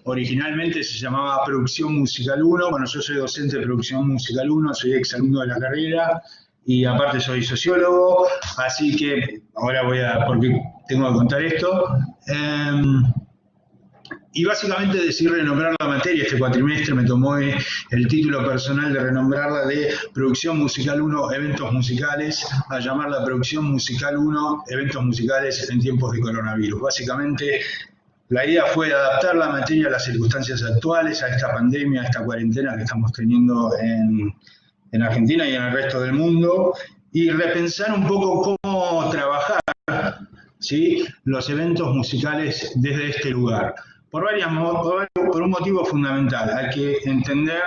originalmente se llamaba Producción Musical 1. Bueno, yo soy docente de Producción Musical 1, soy exalumno de la carrera y aparte soy sociólogo, así que ahora porque tengo que contar esto. Y básicamente decidí renombrar la materia este cuatrimestre, me tomó el título personal de renombrarla de Producción Musical 1, Eventos Musicales, a llamarla Producción Musical 1, Eventos Musicales en tiempos de coronavirus. Básicamente, la idea fue adaptar la materia a las circunstancias actuales, a esta pandemia, a esta cuarentena que estamos teniendo en Argentina y en el resto del mundo, y repensar un poco cómo trabajar, ¿sí?, los eventos musicales desde este lugar. Por un motivo fundamental, hay que entender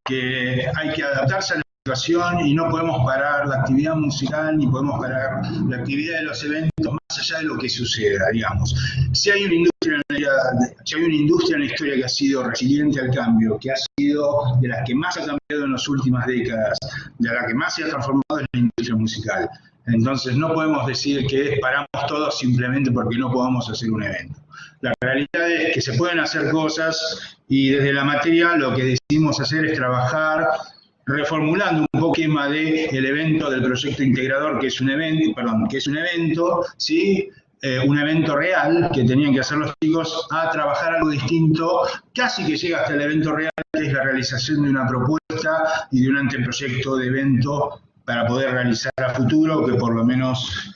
que hay que adaptarse a situación y no podemos parar la actividad musical ni podemos parar la actividad de los eventos más allá de lo que suceda, digamos. Si hay una industria en la historia que ha sido resiliente al cambio, que ha sido de las que más ha cambiado en las últimas décadas, de la que más se ha transformado en la industria musical. Entonces no podemos decir que paramos todos simplemente porque no podamos hacer un evento. La realidad es que se pueden hacer cosas y desde la materia lo que decidimos hacer es trabajar reformulando un poco el esquema del evento del proyecto integrador, que es un evento, ¿sí? Un evento real que tenían que hacer los chicos, a trabajar algo distinto, casi que llega hasta el evento real, que es la realización de una propuesta y de un anteproyecto de evento para poder realizar a futuro, que por lo menos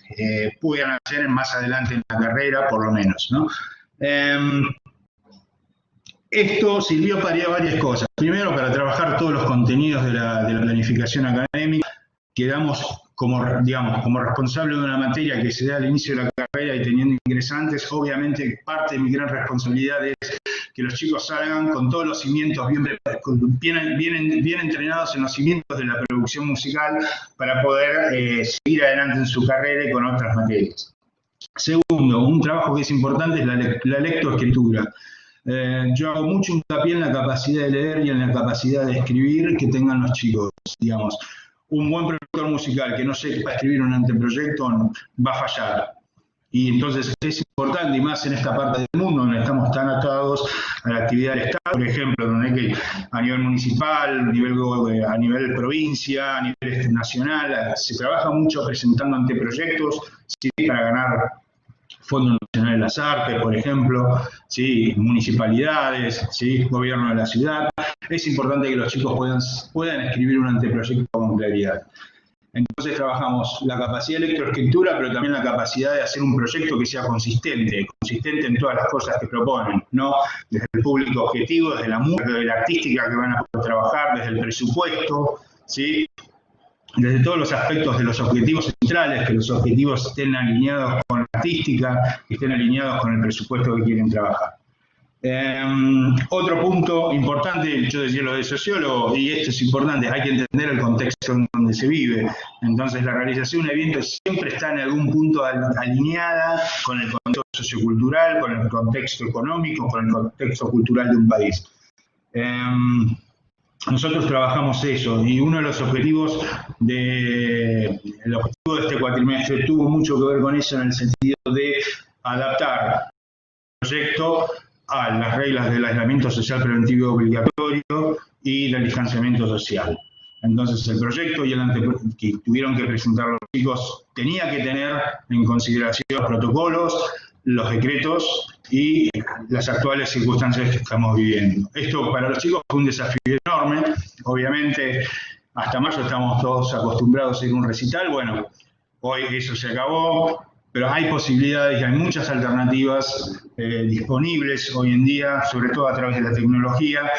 puedan hacer más adelante en la carrera, por lo menos, ¿no? Esto sirvió para varias cosas. Primero, para trabajar todos los contenidos de la planificación académica. Quedamos como responsable de una materia que se da al inicio de la carrera y teniendo ingresantes. Obviamente, parte de mi gran responsabilidad es que los chicos salgan con todos los cimientos bien entrenados en los cimientos de la producción musical para poder seguir adelante en su carrera y con otras materias. Segundo, un trabajo que es importante es la lectoescritura. Yo hago mucho hincapié en la capacidad de leer y en la capacidad de escribir que tengan los chicos, digamos. Un buen productor musical que no sepa escribir un anteproyecto va a fallar. Y entonces es importante, y más en esta parte del mundo donde estamos tan atados a la actividad del Estado, por ejemplo, donde hay que a nivel municipal, a nivel provincia, a nivel nacional, se trabaja mucho presentando anteproyectos, ¿sí? Para ganar Fondo Nacional de las Artes, por ejemplo, ¿sí? Municipalidades, ¿sí? Gobierno de la ciudad. Es importante que los chicos puedan escribir un anteproyecto con claridad. Entonces trabajamos la capacidad de lectoescritura, pero también la capacidad de hacer un proyecto que sea consistente en todas las cosas que proponen, ¿no? Desde el público objetivo, desde la música, desde la artística que van a poder trabajar, desde el presupuesto, ¿sí? Desde todos los aspectos de los objetivos centrales, que los objetivos estén alineados con la artística, que estén alineados con el presupuesto que quieren trabajar. Otro punto importante, yo decía lo de sociólogo, y esto es importante, hay que entender el contexto en donde se vive. Entonces la realización de un evento siempre está en algún punto alineada con el contexto sociocultural, con el contexto económico, con el contexto cultural de un país. Nosotros trabajamos eso, y uno de los objetivos de este cuatrimestre tuvo mucho que ver con eso, en el sentido de adaptar el proyecto a las reglas del aislamiento social preventivo obligatorio y del distanciamiento social. Entonces el proyecto y el anteproyecto que tuvieron que presentar los chicos tenía que tener en consideración los protocolos, los decretos y las actuales circunstancias que estamos viviendo. Esto para los chicos fue un desafío enorme. Obviamente hasta mayo estamos todos acostumbrados a ir a un recital. Bueno, hoy eso se acabó, pero hay posibilidades y hay muchas alternativas disponibles hoy en día, sobre todo a través de la tecnología,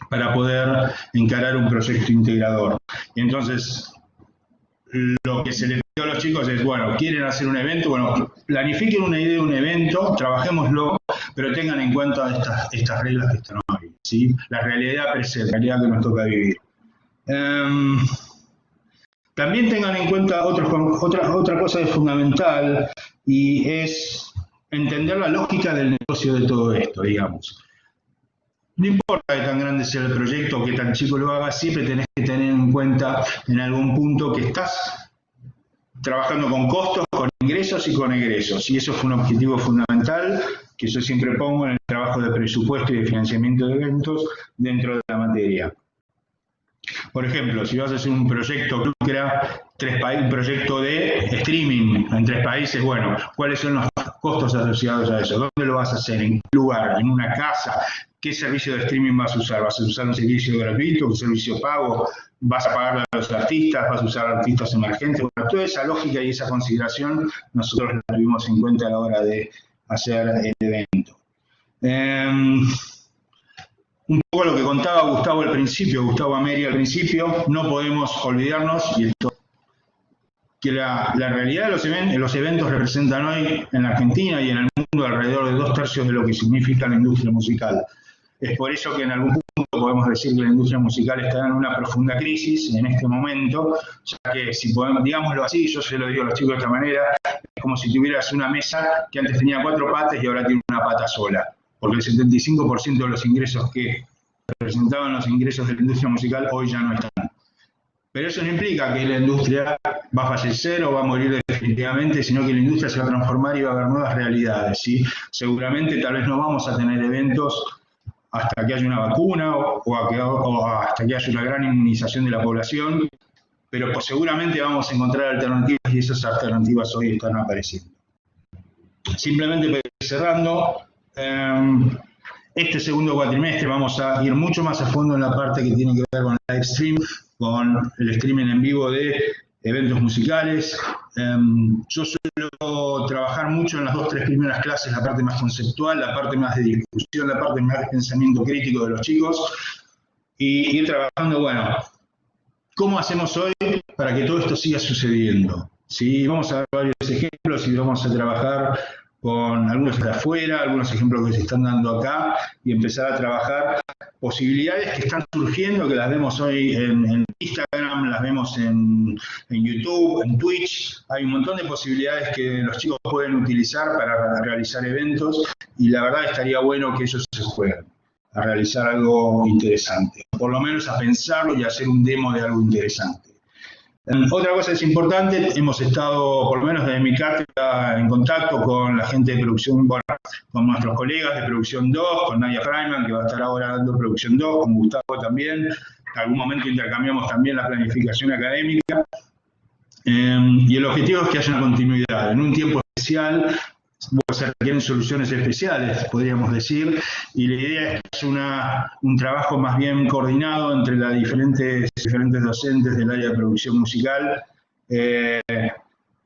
para poder encarar un proyecto integrador. Y entonces, lo que se les pidió a los chicos es, bueno, ¿quieren hacer un evento? Bueno, planifiquen una idea de un evento, trabajémoslo, pero tengan en cuenta estas reglas que están hoy, ¿sí? La realidad presente, la realidad que nos toca vivir. También tengan en cuenta otra cosa que es fundamental, y es entender la lógica del negocio de todo esto, digamos. No importa que tan grande sea el proyecto o que tan chico lo haga, siempre tenés que tener en cuenta en algún punto que estás trabajando con costos, con ingresos y con egresos. Y eso fue un objetivo fundamental que yo siempre pongo en el trabajo de presupuesto y de financiamiento de eventos dentro de la materia. Por ejemplo, si vas a hacer un proyecto que lucra un proyecto de streaming en 3 países, bueno, ¿cuáles son los costos asociados a eso? ¿Dónde lo vas a hacer? ¿En qué lugar? ¿En una casa? ¿Qué servicio de streaming vas a usar? ¿Vas a usar un servicio gratuito, un servicio pago? ¿Vas a pagarle a los artistas? ¿Vas a usar artistas emergentes? Bueno, toda esa lógica y esa consideración nosotros la tuvimos en cuenta a la hora de hacer el evento. Un poco lo que contaba Gustavo Ameri al principio, no podemos olvidarnos, y esto, que la realidad de los eventos representan hoy en la Argentina y en el mundo alrededor de 2/3 de lo que significa la industria musical. Es por eso que en algún punto podemos decir que la industria musical está en una profunda crisis en este momento, ya que si podemos, digámoslo así, yo se lo digo a los chicos de esta manera, es como si tuvieras una mesa que antes tenía 4 patas y ahora tiene una pata sola, porque el 75% de los ingresos que representaban los ingresos de la industria musical hoy ya no están. Pero eso no implica que la industria va a fallecer o va a morir definitivamente, sino que la industria se va a transformar y va a haber nuevas realidades, ¿sí? Seguramente tal vez no vamos a tener eventos hasta que haya una vacuna o hasta que haya una gran inmunización de la población, pero pues seguramente vamos a encontrar alternativas y esas alternativas hoy están apareciendo. Simplemente cerrando, este segundo cuatrimestre vamos a ir mucho más a fondo en la parte que tiene que ver con el live stream, con el streaming en vivo de eventos musicales. Yo suelo trabajar mucho en las 2 o 3 primeras clases, la parte más conceptual, la parte más de discusión, la parte más de pensamiento crítico de los chicos, y ir trabajando, bueno, ¿cómo hacemos hoy para que todo esto siga sucediendo? ¿Sí? Vamos a ver varios ejemplos y vamos a trabajar con algunos de afuera, algunos ejemplos que se están dando acá, y empezar a trabajar posibilidades que están surgiendo, que las vemos hoy en Instagram, las vemos en YouTube, en Twitch. Hay un montón de posibilidades que los chicos pueden utilizar para realizar eventos, y la verdad estaría bueno que ellos se jueguen a realizar algo interesante, por lo menos a pensarlo y a hacer un demo de algo interesante. Otra cosa es importante, hemos estado, por lo menos desde mi cátedra, en contacto con la gente de producción, bueno, con nuestros colegas de producción 2, con Nadia Freiman, que va a estar ahora dando producción 2, con Gustavo también. En algún momento intercambiamos también la planificación académica. Y el objetivo es que haya una continuidad. En un tiempo especial se requieren soluciones especiales, podríamos decir, y la idea es que haya un trabajo más bien coordinado entre las diferentes docentes del área de producción musical,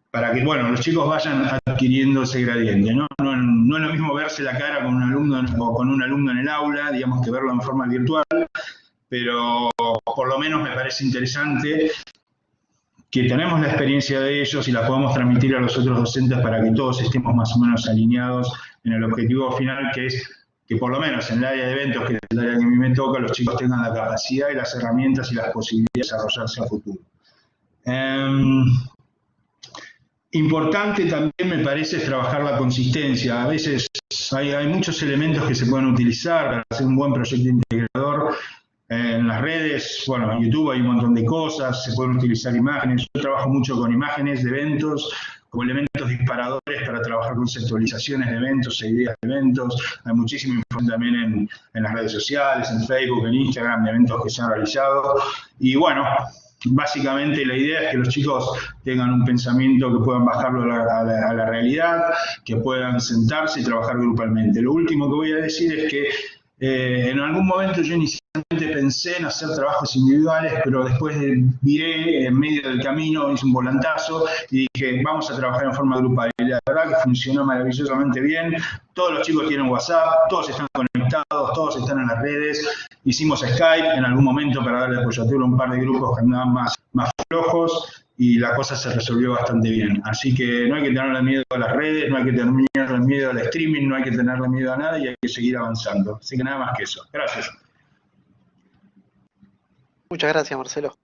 para que, bueno, los chicos vayan adquiriendo ese gradiente, ¿no? No es lo mismo verse la cara con un alumno o con un alumno en el aula, digamos, que verlo en forma virtual, pero por lo menos me parece interesante que tenemos la experiencia de ellos y la podemos transmitir a los otros docentes para que todos estemos más o menos alineados en el objetivo final, que es que por lo menos en el área de eventos, que es el área que a mí me toca, los chicos tengan la capacidad y las herramientas y las posibilidades de desarrollarse a futuro. Importante también me parece es trabajar la consistencia. A veces hay muchos elementos que se pueden utilizar para hacer un buen proyecto integrador. En las redes, bueno, en YouTube hay un montón de cosas, se pueden utilizar imágenes. Yo trabajo mucho con imágenes de eventos, como elementos disparadores para trabajar conceptualizaciones de eventos e ideas de eventos. Hay muchísima información también en las redes sociales, en Facebook, en Instagram, de eventos que se han realizado. Y bueno, básicamente la idea es que los chicos tengan un pensamiento que puedan bajarlo a la realidad, que puedan sentarse y trabajar grupalmente. Lo último que voy a decir es que en algún momento yo inicialmente pensé en hacer trabajos individuales, pero después viré en medio del camino, hice un volantazo y dije, vamos a trabajar en forma grupal. Y la verdad que funcionó maravillosamente bien. Todos los chicos tienen WhatsApp, todos están conectados, todos están en las redes. Hicimos Skype en algún momento para darle apoyatura a un par de grupos que andaban más flojos, y la cosa se resolvió bastante bien. Así que no hay que tenerle miedo a las redes, no hay que tenerle miedo al streaming, no hay que tenerle miedo a nada, y hay que seguir avanzando. Así que nada más que eso. Gracias. Muchas gracias, Marcelo.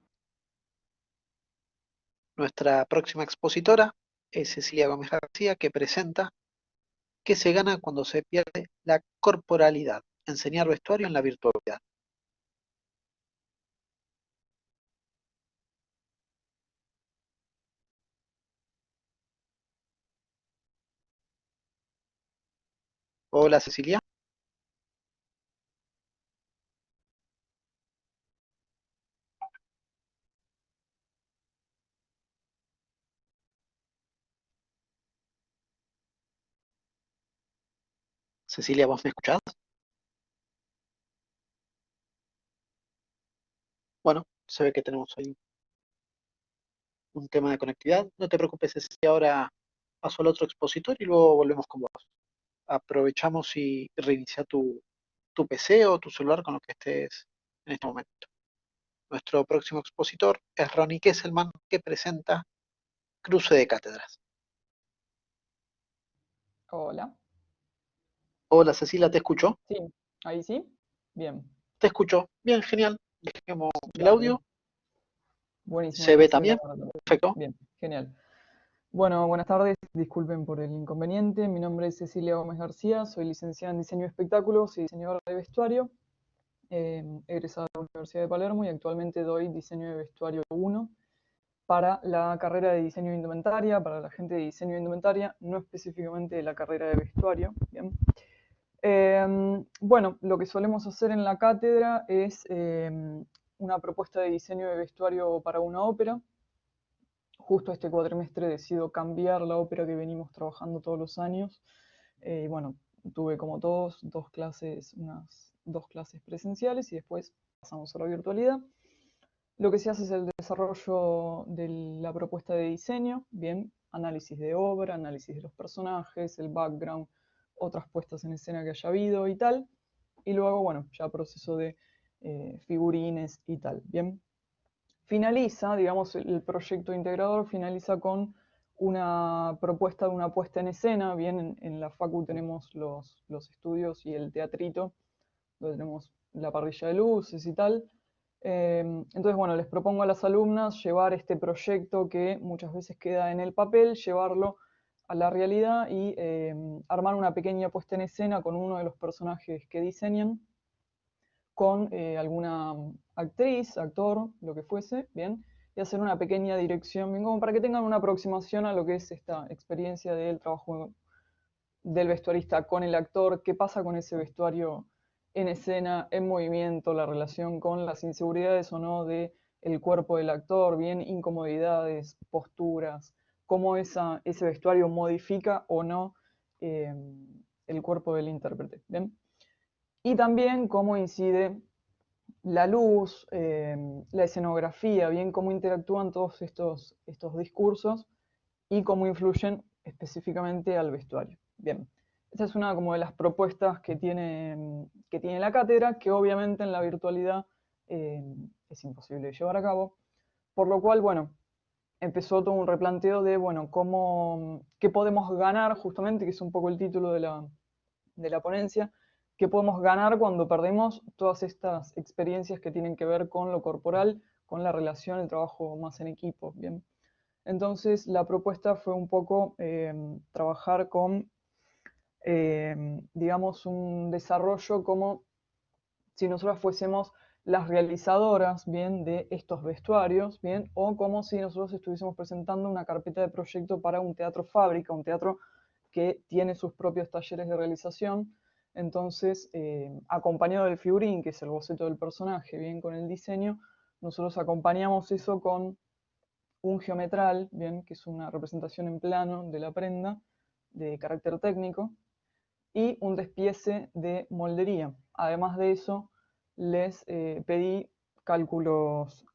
Nuestra próxima expositora es Cecilia Gómez García, que presenta ¿Qué se gana cuando se pierde la corporalidad? Enseñar vestuario en la virtualidad. Hola, Cecilia. Cecilia, ¿vos me escuchás? Bueno, se ve que tenemos ahí un tema de conectividad. No te preocupes, Cecilia, ahora paso al otro expositor y luego volvemos con vos. Aprovechamos y reinicia tu PC o tu celular con lo que estés en este momento. Nuestro próximo expositor es Ronnie Kesselman, que presenta Cruce de Cátedras. Hola. Hola, Cecilia, ¿te escucho? Sí, ahí sí. Bien. Te escucho. Bien, genial. Dejemos el Dale. audio. Buenísimo. ¿Se ve ahí se ve la también? cámara también. Perfecto. Bien, genial. Bueno, buenas tardes. Disculpen por el inconveniente. Mi nombre es Cecilia Gómez García. Soy licenciada en Diseño de Espectáculos y diseñadora de vestuario. Egresada de la Universidad de Palermo y actualmente doy Diseño de Vestuario 1 para la carrera de Diseño de Indumentaria, para la gente de Diseño de Indumentaria, no específicamente de la carrera de vestuario. Bien. Bueno, lo que solemos hacer en la cátedra es una propuesta de diseño de vestuario para una ópera. Justo este cuatrimestre decido cambiar la ópera que venimos trabajando todos los años. Y bueno, tuve como todos unas dos clases presenciales y después pasamos a la virtualidad. Lo que se hace es el desarrollo de la propuesta de diseño, bien, análisis de obra, análisis de los personajes, el background, otras puestas en escena que haya habido y tal. Y luego, bueno, ya proceso de figurines y tal, bien. Finaliza, digamos, el proyecto integrador finaliza con una propuesta de una puesta en escena. Bien, en la facu tenemos los estudios y el teatrito, donde tenemos la parrilla de luces y tal. Entonces, bueno, les propongo a las alumnas llevar este proyecto que muchas veces queda en el papel, llevarlo a la realidad y armar una pequeña puesta en escena con uno de los personajes que diseñan, con alguna actriz, actor, lo que fuese, bien, y hacer una pequeña dirección, bien, como para que tengan una aproximación a lo que es esta experiencia del trabajo del vestuarista con el actor, qué pasa con ese vestuario en escena, en movimiento, la relación con las inseguridades o no de el cuerpo del actor, bien, incomodidades, posturas, cómo ese vestuario modifica o no el cuerpo del intérprete, bien. Y también cómo incide la luz, la escenografía, bien, cómo interactúan todos estos discursos y cómo influyen específicamente al vestuario. Bien, esta es una como de las propuestas que tiene la cátedra, que obviamente en la virtualidad es imposible de llevar a cabo, por lo cual, bueno, empezó todo un replanteo de, bueno, qué podemos ganar, justamente, que es un poco el título de la ponencia, qué podemos ganar cuando perdemos todas estas experiencias que tienen que ver con lo corporal, con la relación, el trabajo más en equipo, bien. Entonces, la propuesta fue un poco trabajar con, digamos, un desarrollo como si nosotras fuésemos las realizadoras, bien, de estos vestuarios, bien, o como si nosotros estuviésemos presentando una carpeta de proyecto para un teatro fábrica, un teatro que tiene sus propios talleres de realización. Entonces, acompañado del figurín, que es el boceto del personaje, bien, con el diseño, nosotros acompañamos eso con un geometral, bien, que es una representación en plano de la prenda de carácter técnico, y un despiece de moldería. Además de eso, les pedí cálculos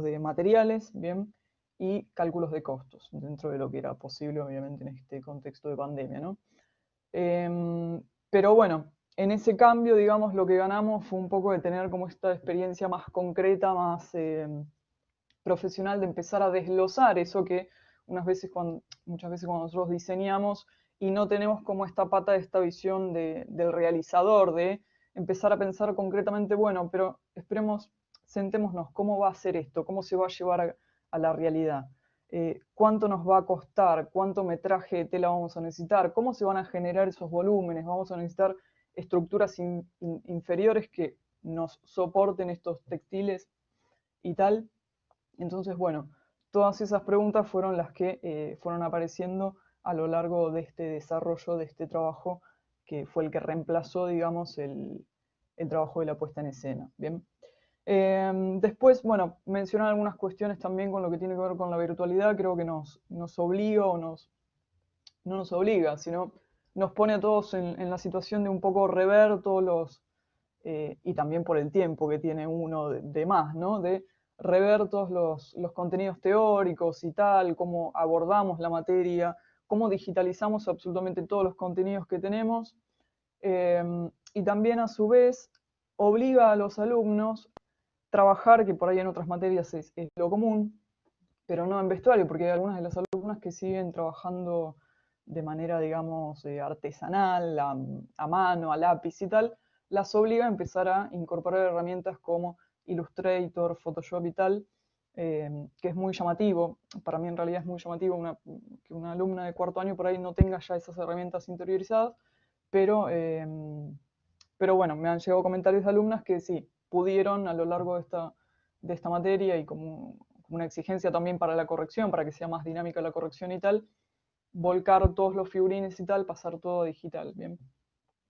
de materiales, bien, y cálculos de costos, dentro de lo que era posible, obviamente, en este contexto de pandemia, ¿no? Pero bueno, en ese cambio, digamos, lo que ganamos fue un poco de tener como esta experiencia más concreta, más profesional, de empezar a desglosar eso que muchas veces cuando nosotros diseñamos y no tenemos como esta pata de esta visión del realizador, de empezar a pensar concretamente, bueno, pero esperemos, sentémonos, ¿cómo va a ser esto? ¿Cómo se va a llevar a la realidad? ¿Cuánto nos va a costar? ¿Cuánto metraje de tela vamos a necesitar? ¿Cómo se van a generar esos volúmenes? ¿Vamos a necesitar estructuras inferiores que nos soporten estos textiles y tal? Entonces, bueno, todas esas preguntas fueron las que fueron apareciendo a lo largo de este desarrollo, de este trabajo, que fue el que reemplazó, digamos, el trabajo de la puesta en escena. Bien. Después, bueno, mencionar algunas cuestiones también con lo que tiene que ver con la virtualidad. Creo que nos obliga o no nos obliga, sino nos pone a todos en la situación de un poco rever todos los, y también por el tiempo que tiene uno de más, ¿no? De rever todos los contenidos teóricos y tal, cómo abordamos la materia, cómo digitalizamos absolutamente todos los contenidos que tenemos, y también a su vez obliga a los alumnos trabajar, que por ahí en otras materias es lo común, pero no en vestuario, porque hay algunas de las alumnas que siguen trabajando de manera, digamos, artesanal, a mano, a lápiz y tal. las obliga a empezar a incorporar herramientas como Illustrator, Photoshop y tal, que es muy llamativo. Para mí en realidad es muy llamativo que una alumna de cuarto año por ahí no tenga ya esas herramientas interiorizadas, pero bueno, me han llegado comentarios de alumnas que sí, pudieron a lo largo de esta materia y como una exigencia también para la corrección, para que sea más dinámica la corrección y tal, volcar todos los figurines y tal, pasar todo a digital, ¿bien?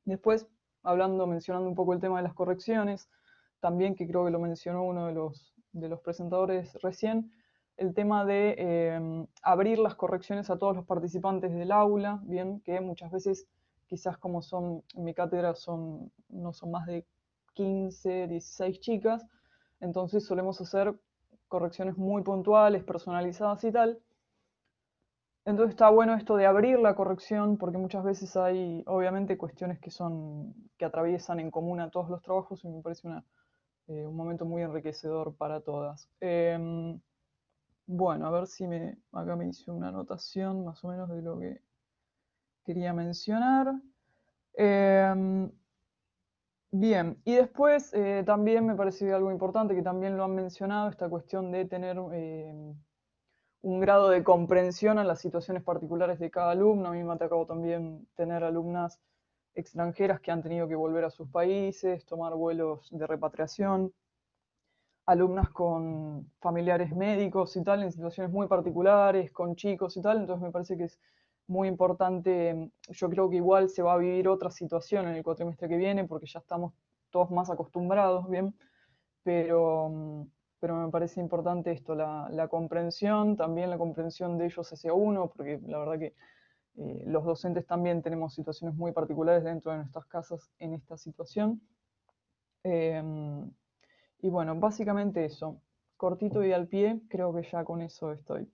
Después, mencionando un poco el tema de las correcciones, también que creo que lo mencionó uno de los presentadores recién, el tema de abrir las correcciones a todos los participantes del aula, bien, que muchas veces quizás como son, en mi cátedra no son más de 15, 16 chicas, entonces solemos hacer correcciones muy puntuales, personalizadas y tal. Entonces está bueno esto de abrir la corrección, porque muchas veces hay, obviamente, cuestiones que atraviesan en común a todos los trabajos y me parece un momento muy enriquecedor para todas. Bueno, a ver si acá me hice una anotación más o menos de lo que quería mencionar. Bien, y después también me parece algo importante, que también lo han mencionado, esta cuestión de tener un grado de comprensión a las situaciones particulares de cada alumno. A mí me ha tocado también tener alumnas extranjeras que han tenido que volver a sus países, tomar vuelos de repatriación, alumnas con familiares médicos y tal, en situaciones muy particulares, con chicos y tal, entonces me parece que es muy importante. Yo creo que igual se va a vivir otra situación en el cuatrimestre que viene, porque ya estamos todos más acostumbrados, ¿bien? Pero me parece importante esto, la comprensión, también la comprensión de ellos hacia uno, porque la verdad que los docentes también tenemos situaciones muy particulares dentro de nuestras casas en esta situación. Y bueno, básicamente eso, cortito y al pie, creo que ya con eso estoy.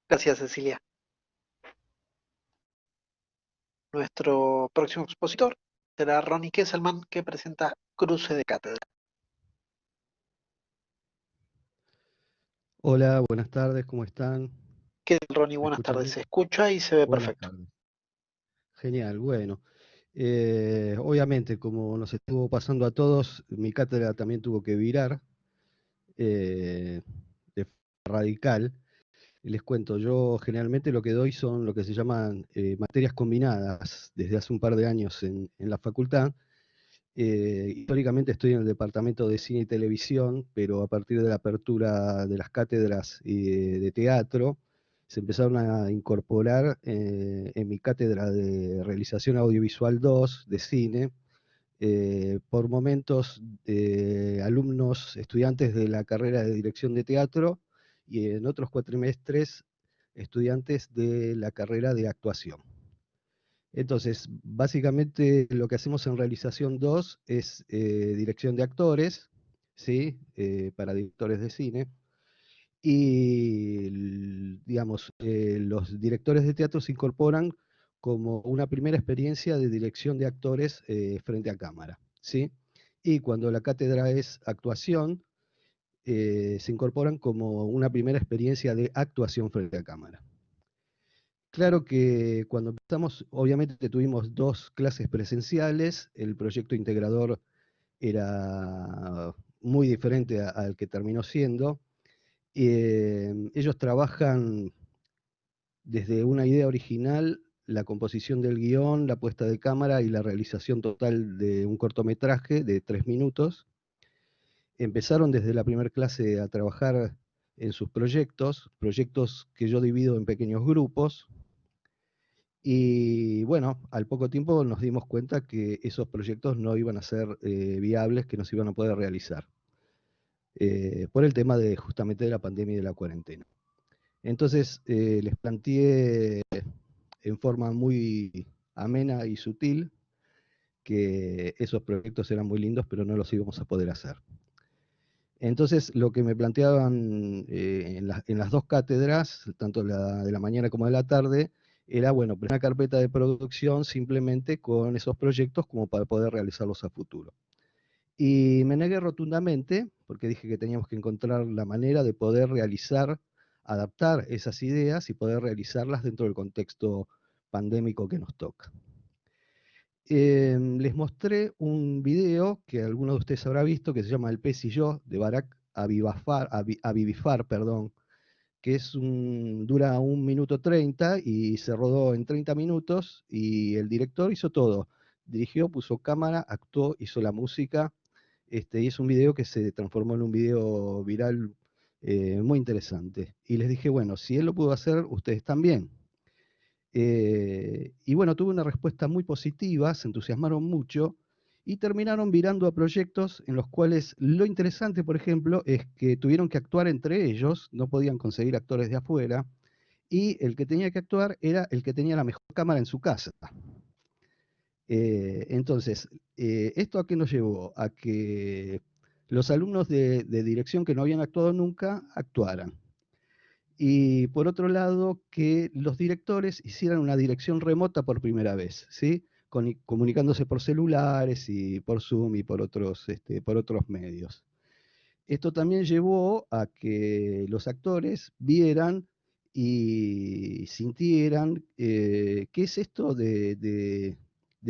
Gracias, Cecilia. Nuestro próximo expositor será Ronnie Kesselman, que presenta Cruce de Cátedra. Hola, buenas tardes, ¿cómo están? ¿Qué tal, Ronnie? ¿Me Buenas escuchan tardes. bien? Se escucha y se ve Buenas perfecto. tardes. Genial, bueno. Obviamente, como nos estuvo pasando a todos, mi cátedra también tuvo que virar de forma radical. Les cuento, yo generalmente lo que doy son lo que se llaman materias combinadas desde hace un par de años en la facultad. Históricamente estoy en el departamento de cine y televisión, pero a partir de la apertura de las cátedras de teatro, se empezaron a incorporar en mi cátedra de realización audiovisual 2 de cine, por momentos alumnos, estudiantes de la carrera de dirección de teatro y en otros cuatrimestres estudiantes de la carrera de actuación. Entonces, básicamente lo que hacemos en realización 2 es dirección de actores, ¿sí? Para directores de cine. Y, digamos, los directores de teatro se incorporan como una primera experiencia de dirección de actores frente a cámara, ¿sí? Y cuando la cátedra es actuación, se incorporan como una primera experiencia de actuación frente a cámara. Claro que cuando empezamos, obviamente tuvimos 2 clases presenciales, el proyecto integrador era muy diferente al que terminó siendo. Ellos trabajan desde una idea original, la composición del guión, la puesta de cámara y la realización total de un cortometraje de 3 minutos. Empezaron desde la primera clase a trabajar en sus proyectos que yo divido en pequeños grupos. Y bueno, al poco tiempo nos dimos cuenta que esos proyectos no iban a ser viables, que no se iban a poder realizar, por el tema de justamente de la pandemia y de la cuarentena. Entonces les planteé en forma muy amena y sutil que esos proyectos eran muy lindos, pero no los íbamos a poder hacer. Entonces lo que me planteaban en las 2 cátedras, tanto de la mañana como de la tarde, era, bueno, una carpeta de producción simplemente con esos proyectos como para poder realizarlos a futuro. Y me negué rotundamente, porque dije que teníamos que encontrar la manera de poder adaptar esas ideas y poder realizarlas dentro del contexto pandémico que nos toca. les mostré un video que alguno de ustedes habrá visto, que se llama El pez y yo, de Barak Abibifar, perdón, que dura 1 minuto 30 y se rodó en 30 minutos y el director hizo todo. Dirigió, puso cámara, actuó, hizo la música, y es un video que se transformó en un video viral muy interesante. Y les dije, bueno, si él lo pudo hacer, ustedes también. Y bueno, tuve una respuesta muy positiva, se entusiasmaron mucho y terminaron virando a proyectos en los cuales lo interesante, por ejemplo, es que tuvieron que actuar entre ellos, no podían conseguir actores de afuera, y el que tenía que actuar era el que tenía la mejor cámara en su casa. Entonces, ¿esto a qué nos llevó? A que los alumnos de dirección que no habían actuado nunca actuaran. Y por otro lado, que los directores hicieran una dirección remota por primera vez, ¿sí? Comunicándose por celulares y por Zoom y por otros medios. Esto también llevó a que los actores vieran y sintieran qué es esto de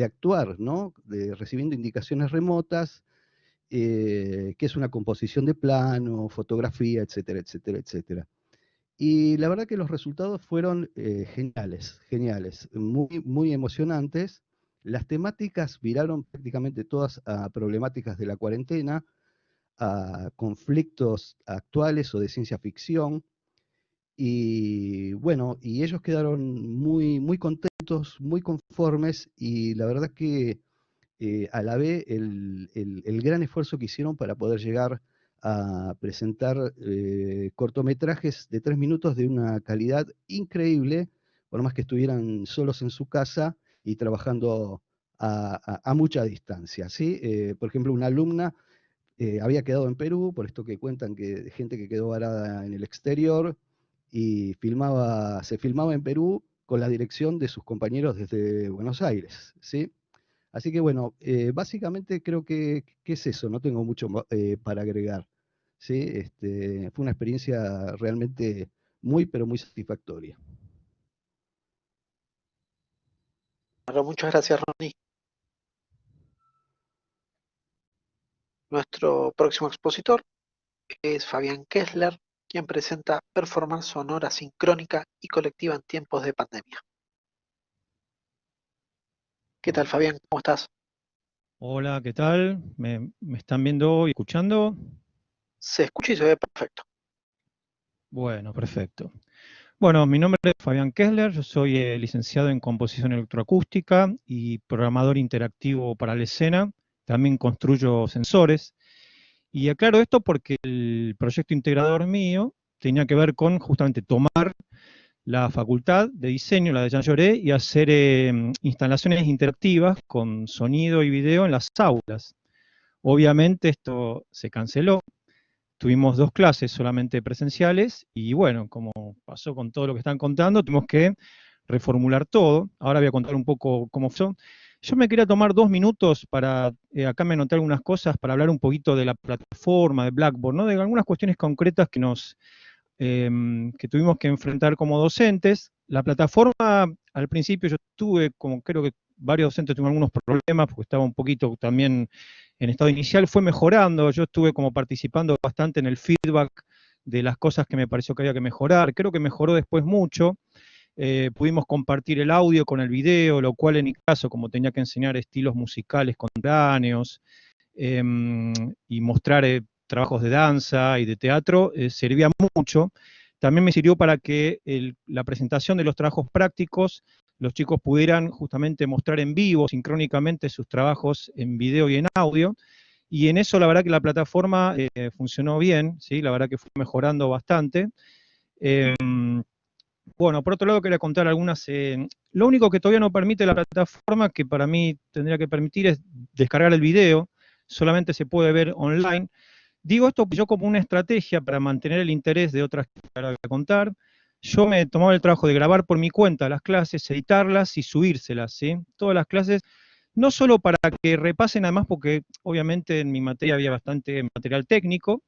actuar, ¿no? Recibiendo indicaciones remotas, qué es una composición de plano, fotografía, etcétera, etcétera, etcétera. Y la verdad que los resultados fueron geniales, geniales, muy, muy emocionantes. Las temáticas viraron prácticamente todas a problemáticas de la cuarentena, a conflictos actuales o de ciencia ficción. Y bueno, y ellos quedaron muy, muy contentos, muy conformes, y la verdad que alabé el gran esfuerzo que hicieron para poder llegar a presentar cortometrajes de 3 minutos de una calidad increíble, por más que estuvieran solos en su casa y trabajando a mucha distancia, ¿sí? Por ejemplo, una alumna había quedado en Perú, por esto que cuentan que gente que quedó varada en el exterior y se filmaba en Perú con la dirección de sus compañeros desde Buenos Aires, ¿sí? Así que bueno, básicamente creo que es eso, no tengo mucho para agregar, ¿sí? Fue una experiencia realmente muy, pero muy satisfactoria. Bueno, muchas gracias, Ronnie. Nuestro próximo expositor es Fabián Kessler, quien presenta performance sonora sincrónica y colectiva en tiempos de pandemia. ¿Qué tal, Fabián? ¿Cómo estás? Hola, ¿qué tal? ¿Me están viendo y escuchando? Se escucha y se ve perfecto. Bueno, perfecto. Bueno, mi nombre es Fabián Kessler, yo soy licenciado en composición electroacústica y programador interactivo para la escena. También construyo sensores. Y aclaro esto porque el proyecto integrador mío tenía que ver con justamente tomar la facultad de diseño, la de Jean Jaurès, y hacer instalaciones interactivas con sonido y video en las aulas. Obviamente esto se canceló, tuvimos 2 clases solamente presenciales, y bueno, como pasó con todo lo que están contando, tuvimos que reformular todo. Ahora voy a contar un poco cómo fue. Yo me quería tomar 2 minutos para, acá me anoté algunas cosas, para hablar un poquito de la plataforma, de Blackboard, ¿no? De algunas cuestiones concretas que tuvimos que enfrentar como docentes. La plataforma, al principio yo tuve, como creo que varios docentes tuvieron algunos problemas, porque estaba un poquito también en estado inicial, fue mejorando. Yo estuve como participando bastante en el feedback de las cosas que me pareció que había que mejorar. Creo que mejoró después mucho. Pudimos compartir el audio con el video, lo cual en mi caso, como tenía que enseñar estilos musicales contemporáneos y mostrar trabajos de danza y de teatro, servía mucho. También me sirvió para que la presentación de los trabajos prácticos, los chicos pudieran justamente mostrar en vivo, sincrónicamente, sus trabajos en video y en audio. Y en eso la verdad que la plataforma funcionó bien, ¿sí? La verdad que fue mejorando bastante. Bueno, por otro lado quería contar algunas, lo único que todavía no permite la plataforma, que para mí tendría que permitir, es descargar el video, solamente se puede ver online. Digo esto yo como una estrategia para mantener el interés de otras que ahora voy a contar. Yo me tomaba el trabajo de grabar por mi cuenta las clases, editarlas y subírselas, ¿sí? Todas las clases, no solo para que repasen, además porque obviamente en mi materia había bastante material técnico,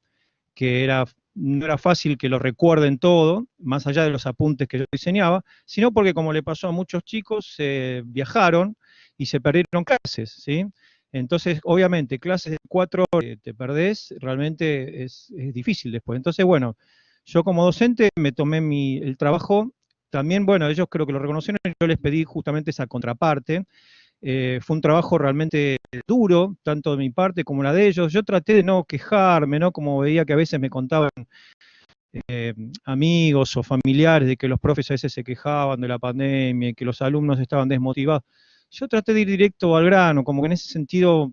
que no era fácil que lo recuerden todo, más allá de los apuntes que yo diseñaba, sino porque como le pasó a muchos chicos, viajaron y se perdieron clases, ¿sí? Entonces, obviamente, clases de 4 horas te perdés, realmente es difícil después. Entonces, bueno, yo como docente me tomé el trabajo, también, bueno, ellos creo que lo reconocieron, yo les pedí justamente esa contraparte. Fue un trabajo realmente duro, tanto de mi parte como la de ellos. Yo traté de no quejarme, ¿no? Como veía que a veces me contaban amigos o familiares de que los profes a veces se quejaban de la pandemia y que los alumnos estaban desmotivados. Yo traté de ir directo al grano, como que en ese sentido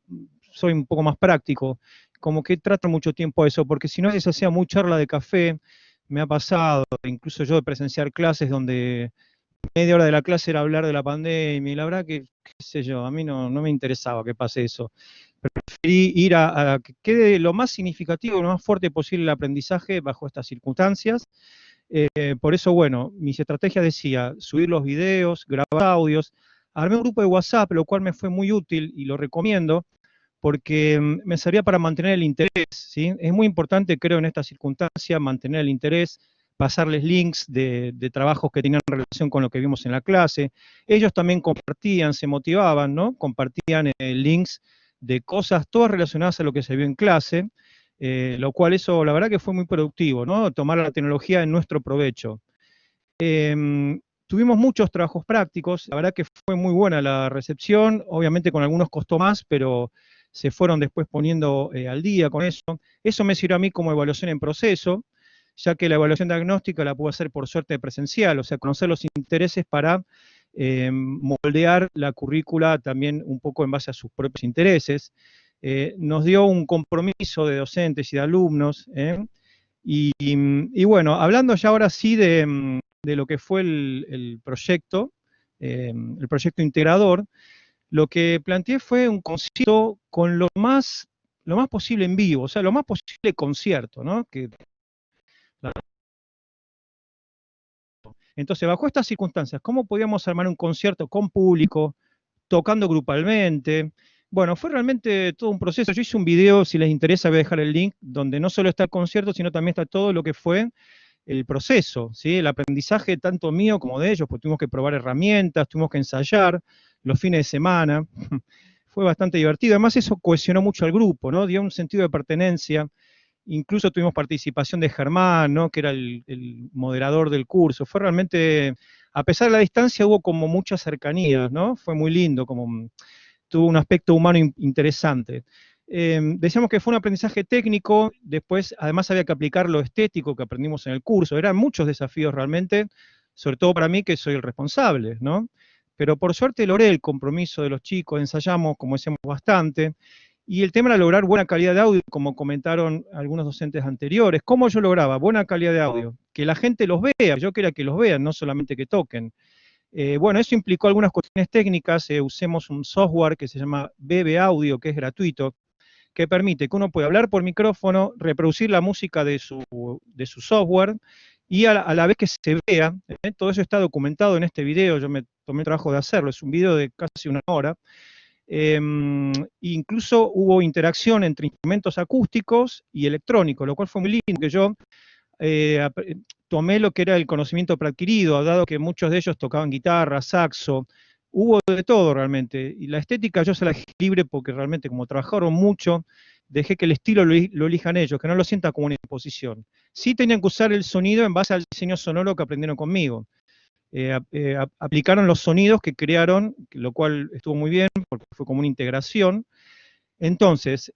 soy un poco más práctico, como que trato mucho tiempo eso, porque si no se hacía muy charla de café, me ha pasado, incluso yo de presenciar clases donde media hora de la clase era hablar de la pandemia, y la verdad que, qué sé yo, a mí no me interesaba que pase eso. Preferí ir a que quede lo más significativo, lo más fuerte posible el aprendizaje bajo estas circunstancias. Por eso, bueno, mis estrategias decía, subir los videos, grabar audios, armé un grupo de WhatsApp, lo cual me fue muy útil y lo recomiendo, porque me servía para mantener el interés, ¿sí? Es muy importante, creo, en esta circunstancia, mantener el interés, pasarles links de trabajos que tenían relación con lo que vimos en la clase. Ellos también compartían, se motivaban, ¿no? Compartían links de cosas todas relacionadas a lo que se vio en clase, lo cual eso, la verdad que fue muy productivo, ¿no? Tomar la tecnología en nuestro provecho. Tuvimos muchos trabajos prácticos, la verdad que fue muy buena la recepción, obviamente con algunos costó más, pero se fueron después poniendo al día con eso. Eso me sirvió a mí como evaluación en proceso, ya que la evaluación diagnóstica la puedo hacer por suerte presencial, o sea, conocer los intereses para moldear la currícula también un poco en base a sus propios intereses. Nos dio un compromiso de docentes y de alumnos, y bueno, hablando ya ahora sí de lo que fue el proyecto integrador, lo que planteé fue un concierto con lo más posible en vivo, o sea, lo más posible concierto, ¿no? Entonces, bajo estas circunstancias, ¿cómo podíamos armar un concierto con público, tocando grupalmente? Bueno, fue realmente todo un proceso. Yo hice un video, si les interesa, voy a dejar el link, donde no solo está el concierto, sino también está todo lo que fue el proceso, ¿sí? El aprendizaje tanto mío como de ellos, porque tuvimos que probar herramientas, tuvimos que ensayar los fines de semana. Fue bastante divertido. Además, eso cohesionó mucho al grupo, ¿no? Dio un sentido de pertenencia. Incluso tuvimos participación de Germán, ¿no? Que era el moderador del curso. Fue realmente, a pesar de la distancia, hubo como mucha cercanía, ¿no? Fue muy lindo, como tuvo un aspecto humano interesante. Decíamos que fue un aprendizaje técnico, después además había que aplicar lo estético que aprendimos en el curso. Eran muchos desafíos realmente, sobre todo para mí que soy el responsable, ¿no? Pero por suerte logré el compromiso de los chicos, ensayamos, como decíamos, bastante. Y el tema era lograr buena calidad de audio, como comentaron algunos docentes anteriores. ¿Cómo yo lograba buena calidad de audio? Que la gente los vea, yo quería que los vean, no solamente que toquen. Bueno, eso implicó algunas cuestiones técnicas, usemos un software que se llama BB Audio, que es gratuito, que permite que uno pueda hablar por micrófono, reproducir la música de su software, y a la vez que se vea, todo eso está documentado en este video, yo me tomé el trabajo de hacerlo, es un video de casi 1 hora. Incluso hubo interacción entre instrumentos acústicos y electrónicos, lo cual fue muy lindo, que yo tomé lo que era el conocimiento preadquirido, dado que muchos de ellos tocaban guitarra, saxo, hubo de todo realmente, y la estética yo se la dejé libre porque realmente como trabajaron mucho, dejé que el estilo lo elijan ellos, que no lo sientan como una imposición. Sí tenían que usar el sonido en base al diseño sonoro que aprendieron conmigo. Aplicaron los sonidos que crearon, lo cual estuvo muy bien, porque fue como una integración. Entonces,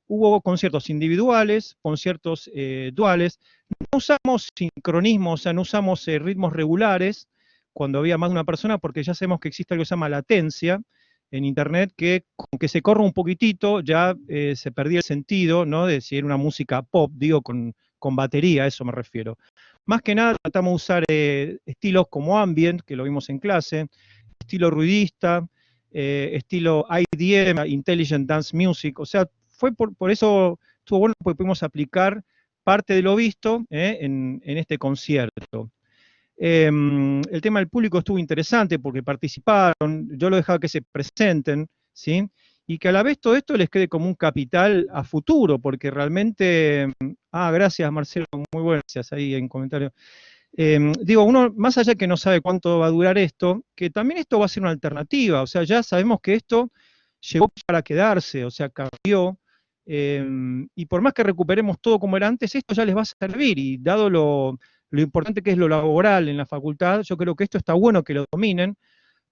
hubo conciertos individuales, conciertos duales, no usamos sincronismo, o sea, no usamos ritmos regulares cuando había más de una persona, porque ya sabemos que existe algo que se llama latencia en Internet, que con que se corra un poquitito ya se perdía el sentido, ¿no? De si era una música pop, digo, con batería, a eso me refiero. Más que nada tratamos de usar estilos como ambient, que lo vimos en clase, estilo ruidista, estilo IDM, Intelligent Dance Music, o sea, fue por eso estuvo bueno porque pudimos aplicar parte de lo visto en este concierto. El tema del público estuvo interesante porque participaron, yo lo dejaba que se presenten, ¿sí? Y que a la vez todo esto les quede como un capital a futuro, porque realmente, gracias Marcelo, muy buenas, gracias ahí en comentarios. Digo, uno, más allá que no sabe cuánto va a durar esto, que también esto va a ser una alternativa, o sea, ya sabemos que esto llegó para quedarse, o sea, cambió, y por más que recuperemos todo como era antes, esto ya les va a servir, y dado lo importante que es lo laboral en la facultad, yo creo que esto está bueno que lo dominen,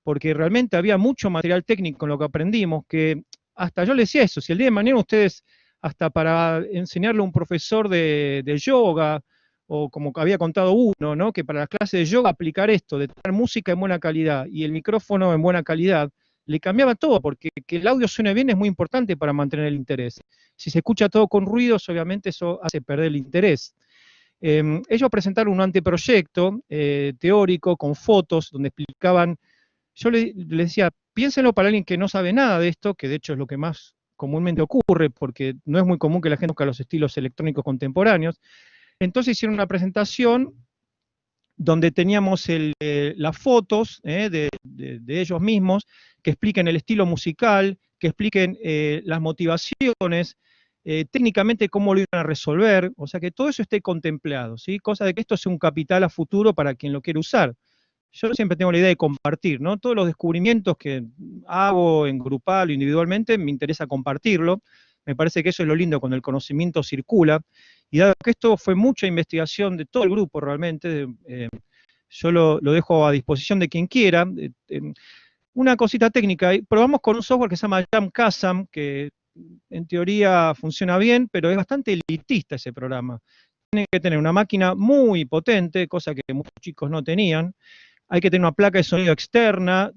porque realmente había mucho material técnico en lo que aprendimos, que hasta yo les decía eso, si el día de mañana ustedes, hasta para enseñarle a un profesor de yoga, o como había contado uno, ¿no? Que para las clases de yoga aplicar esto, de tener música en buena calidad y el micrófono en buena calidad, le cambiaba todo, porque que el audio suene bien es muy importante para mantener el interés. Si se escucha todo con ruidos, obviamente eso hace perder el interés. Ellos presentaron un anteproyecto teórico con fotos donde explicaban, yo les decía, piénsenlo para alguien que no sabe nada de esto, que de hecho es lo que más comúnmente ocurre, porque no es muy común que la gente conozca los estilos electrónicos contemporáneos. Entonces hicieron una presentación donde teníamos las fotos de ellos mismos, que expliquen el estilo musical, que expliquen las motivaciones, técnicamente cómo lo iban a resolver, o sea que todo eso esté contemplado, ¿sí? Cosa de que esto sea un capital a futuro para quien lo quiera usar. Yo siempre tengo la idea de compartir, ¿no? Todos los descubrimientos que hago en grupal o individualmente, me interesa compartirlo. Me parece que eso es lo lindo cuando el conocimiento circula. Y dado que esto fue mucha investigación de todo el grupo realmente, yo lo dejo a disposición de quien quiera. Una cosita técnica, probamos con un software que se llama Jamkasam, que en teoría funciona bien, pero es bastante elitista ese programa. Tiene que tener una máquina muy potente, cosa que muchos chicos no tenían. Hay que tener una placa de sonido externa,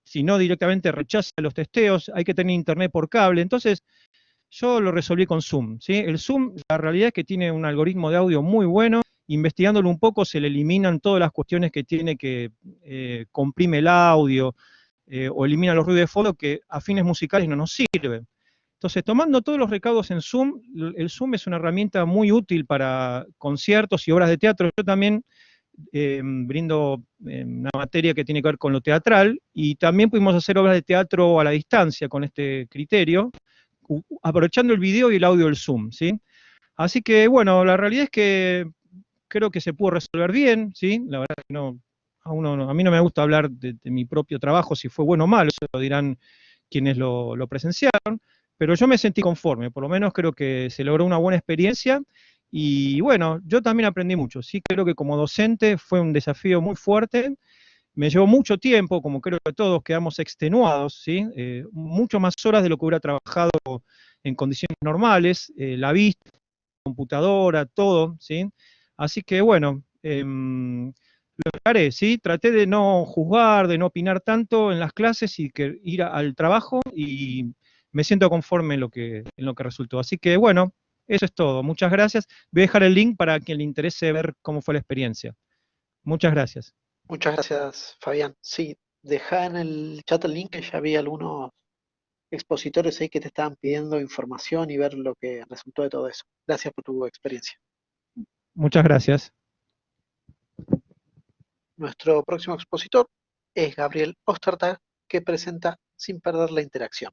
si no directamente rechaza los testeos, hay que tener internet por cable. Entonces, yo lo resolví con Zoom, ¿sí? El Zoom, la realidad es que tiene un algoritmo de audio muy bueno, investigándolo un poco se le eliminan todas las cuestiones que tiene que comprime el audio o elimina los ruidos de fondo que a fines musicales no nos sirven. Entonces, tomando todos los recaudos en Zoom, el Zoom es una herramienta muy útil para conciertos y obras de teatro. Yo también brindo una materia que tiene que ver con lo teatral y también pudimos hacer obras de teatro a la distancia con este criterio, aprovechando el video y el audio del Zoom, ¿sí? Así que, bueno, la realidad es que creo que se pudo resolver bien, ¿sí? La verdad que no, a mí no me gusta hablar de mi propio trabajo, si fue bueno o malo, eso lo dirán quienes lo presenciaron, pero yo me sentí conforme, por lo menos creo que se logró una buena experiencia y bueno, yo también aprendí mucho, sí, creo que como docente fue un desafío muy fuerte, me llevó mucho tiempo, como creo que todos quedamos extenuados, ¿sí? Mucho más horas de lo que hubiera trabajado en condiciones normales, la vista, computadora, todo, ¿sí? Así que bueno, lo haré, ¿sí? Traté de no juzgar, de no opinar tanto en las clases y que ir al trabajo y me siento conforme en lo que resultó. Así que bueno, eso es todo. Muchas gracias. Voy a dejar el link para quien le interese ver cómo fue la experiencia. Muchas gracias. Muchas gracias, Fabián. Sí, deja en el chat el link, que ya había algunos expositores ahí que te estaban pidiendo información y ver lo que resultó de todo eso. Gracias por tu experiencia. Muchas gracias. Nuestro próximo expositor es Gabriel Ostertag, que presenta Sin perder la interacción.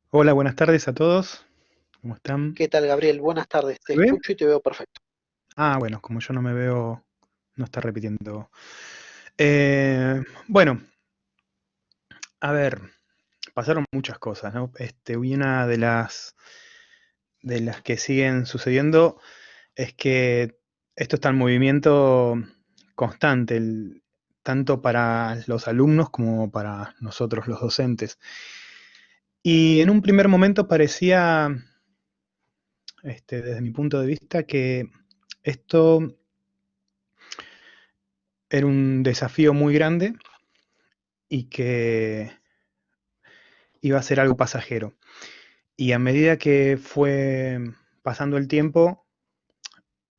Hola, buenas tardes a todos. ¿Cómo están? ¿Qué tal, Gabriel? Buenas tardes. Te ¿Se ve? escucho y te veo perfecto. Ah, bueno, como yo no me veo, no está repitiendo. Bueno, a ver, pasaron muchas cosas, ¿no? Y una de las que siguen sucediendo es que esto está en movimiento constante, tanto para los alumnos como para nosotros los docentes. Y en un primer momento parecía, desde mi punto de vista, que esto era un desafío muy grande y que iba a ser algo pasajero. Y a medida que fue pasando el tiempo,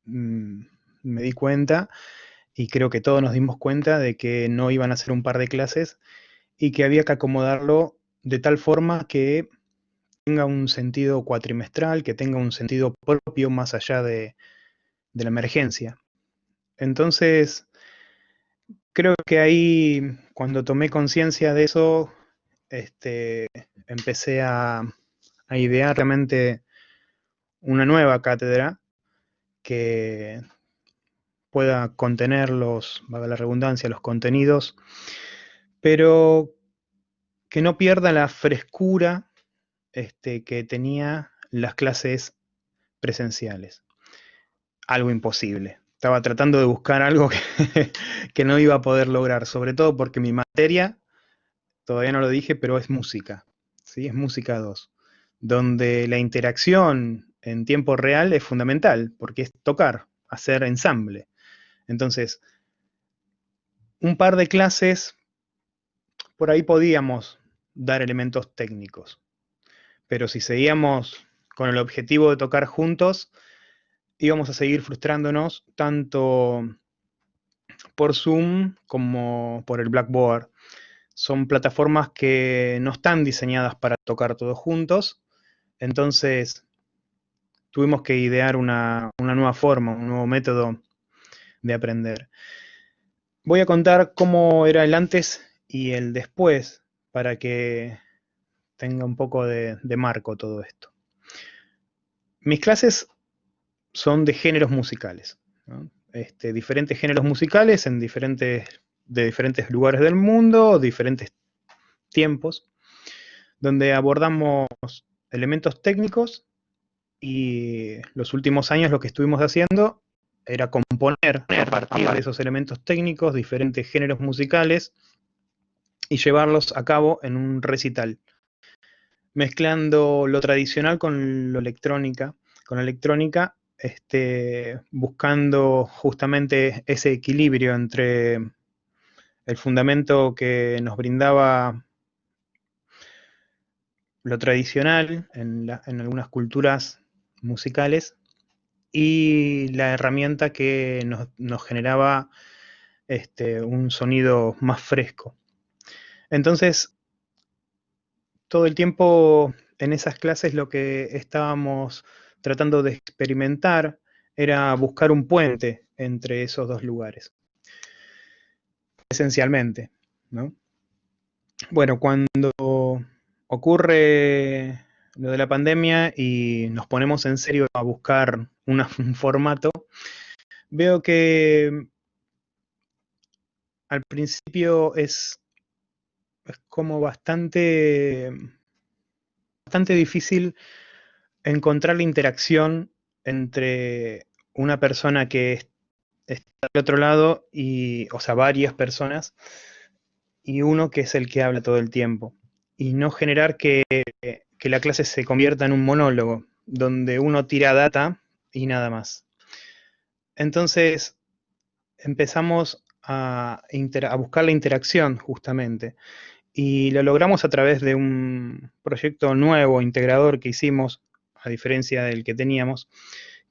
me di cuenta, y creo que todos nos dimos cuenta, de que no iban a ser un par de clases y que había que acomodarlo de tal forma que tenga un sentido cuatrimestral, que tenga un sentido propio más allá de la emergencia. Entonces, creo que ahí, cuando tomé conciencia de eso, empecé a idear realmente una nueva cátedra que pueda contener valga la redundancia, los contenidos, pero que no pierda la frescura que tenía las clases presenciales. Algo imposible. Estaba tratando de buscar algo que no iba a poder lograr, sobre todo porque mi materia, todavía no lo dije, pero es música, ¿sí? Es música 2, donde la interacción en tiempo real es fundamental, porque es tocar, hacer ensamble. Entonces, un par de clases, por ahí podíamos dar elementos técnicos, pero si seguíamos con el objetivo de tocar juntos, íbamos a seguir frustrándonos tanto por Zoom como por el Blackboard. Son plataformas que no están diseñadas para tocar todos juntos, entonces tuvimos que idear una nueva forma, un nuevo método de aprender. Voy a contar cómo era el antes y el después para que tenga un poco de marco todo esto. Mis clases son de géneros musicales, ¿no? Diferentes géneros musicales de diferentes lugares del mundo, diferentes tiempos, donde abordamos elementos técnicos y los últimos años lo que estuvimos haciendo era componer a partir de esos elementos técnicos diferentes géneros musicales y llevarlos a cabo en un recital, mezclando lo tradicional con la electrónica, buscando justamente ese equilibrio entre el fundamento que nos brindaba lo tradicional en algunas culturas musicales y la herramienta que nos generaba un sonido más fresco. Entonces, todo el tiempo en esas clases lo que estábamos tratando de experimentar era buscar un puente entre esos dos lugares, esencialmente, ¿no? Bueno, cuando ocurre lo de la pandemia y nos ponemos en serio a buscar un formato, veo que al principio es como bastante difícil encontrar la interacción entre una persona que está del otro lado, o sea, varias personas, y uno que es el que habla todo el tiempo. Y no generar que la clase se convierta en un monólogo, donde uno tira data y nada más. Entonces, empezamos a buscar la interacción, justamente. Y lo logramos a través de un proyecto nuevo, integrador, que hicimos, a diferencia del que teníamos,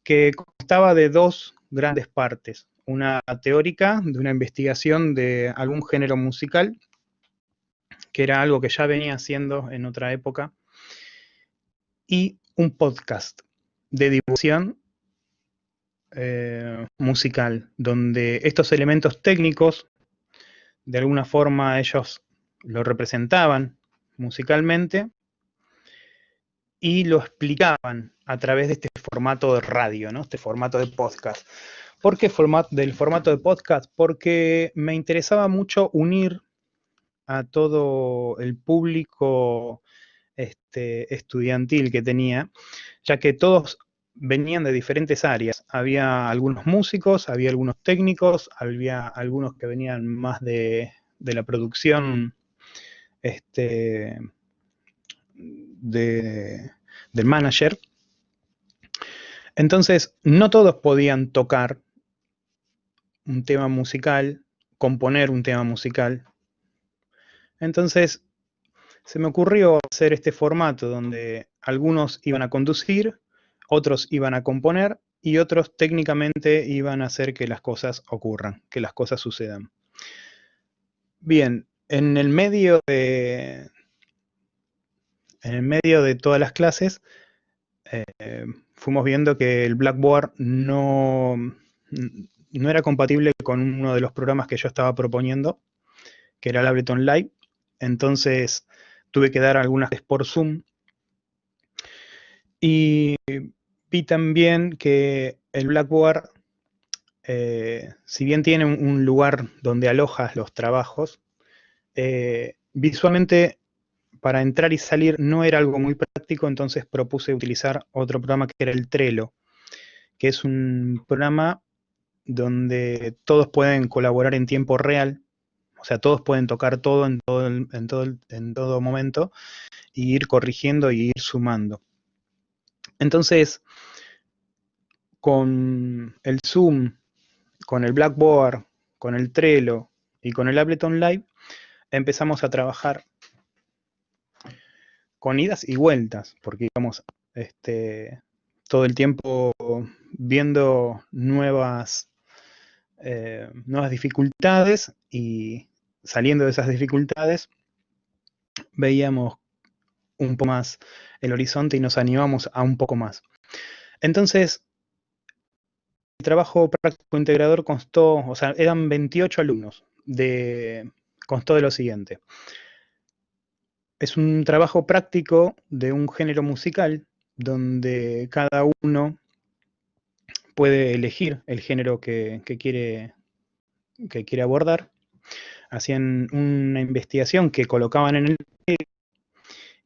que constaba de dos grandes partes. Una teórica, de una investigación de algún género musical, que era algo que ya venía haciendo en otra época, y un podcast de divulgación musical, donde estos elementos técnicos, de alguna forma ellos lo representaban musicalmente y lo explicaban a través de este formato de radio, ¿no? Este formato de podcast. ¿Por qué del formato de podcast? Porque me interesaba mucho unir a todo el público estudiantil que tenía, ya que todos venían de diferentes áreas. Había algunos músicos, había algunos técnicos, había algunos que venían más de la producción del manager. Entonces, no todos podían tocar un tema musical, componer un tema musical. Entonces, se me ocurrió hacer este formato donde algunos iban a conducir, otros iban a componer y otros técnicamente iban a hacer que las cosas ocurran, que las cosas sucedan. Bien, en el medio de todas las clases, fuimos viendo que el Blackboard no era compatible con uno de los programas que yo estaba proponiendo, que era el Ableton Live. Entonces tuve que dar algunas por Zoom. Y vi también que el Blackboard, si bien tiene un lugar donde alojas los trabajos, visualmente para entrar y salir no era algo muy práctico, entonces propuse utilizar otro programa que era el Trello, que es un programa donde todos pueden colaborar en tiempo real, o sea, todos pueden tocar todo en todo momento, y ir corrigiendo y ir sumando. Entonces, con el Zoom, con el Blackboard, con el Trello y con el Ableton Live, empezamos a trabajar con idas y vueltas, porque íbamos todo el tiempo viendo nuevas dificultades, y saliendo de esas dificultades veíamos un poco más el horizonte y nos animamos a un poco más. Entonces, el trabajo práctico integrador constó, o sea, eran 28 alumnos, constó de lo siguiente. Es un trabajo práctico de un género musical donde cada uno puede elegir el género que quiere abordar. Hacían una investigación que colocaban en el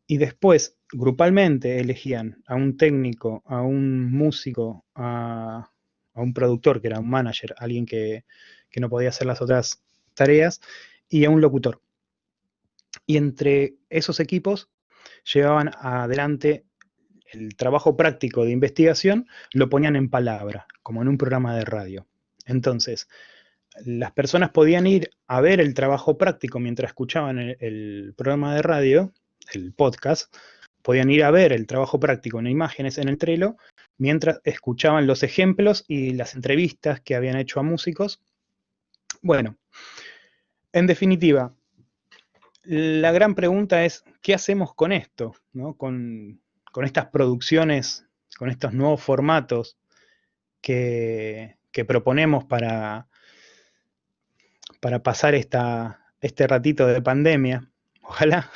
y después grupalmente elegían a un técnico, a un músico, a un productor, que era un manager, alguien que no podía hacer las otras tareas, y a un locutor. Y entre esos equipos llevaban adelante el trabajo práctico de investigación, lo ponían en palabra, como en un programa de radio. Entonces, las personas podían ir a ver el trabajo práctico mientras escuchaban el programa de radio, el podcast, podían ir a ver el trabajo práctico en imágenes en el Trello, mientras escuchaban los ejemplos y las entrevistas que habían hecho a músicos. Bueno, en definitiva, la gran pregunta es, ¿qué hacemos con esto? ¿No? Con estas producciones, con estos nuevos formatos que proponemos para pasar este ratito de pandemia, ojalá.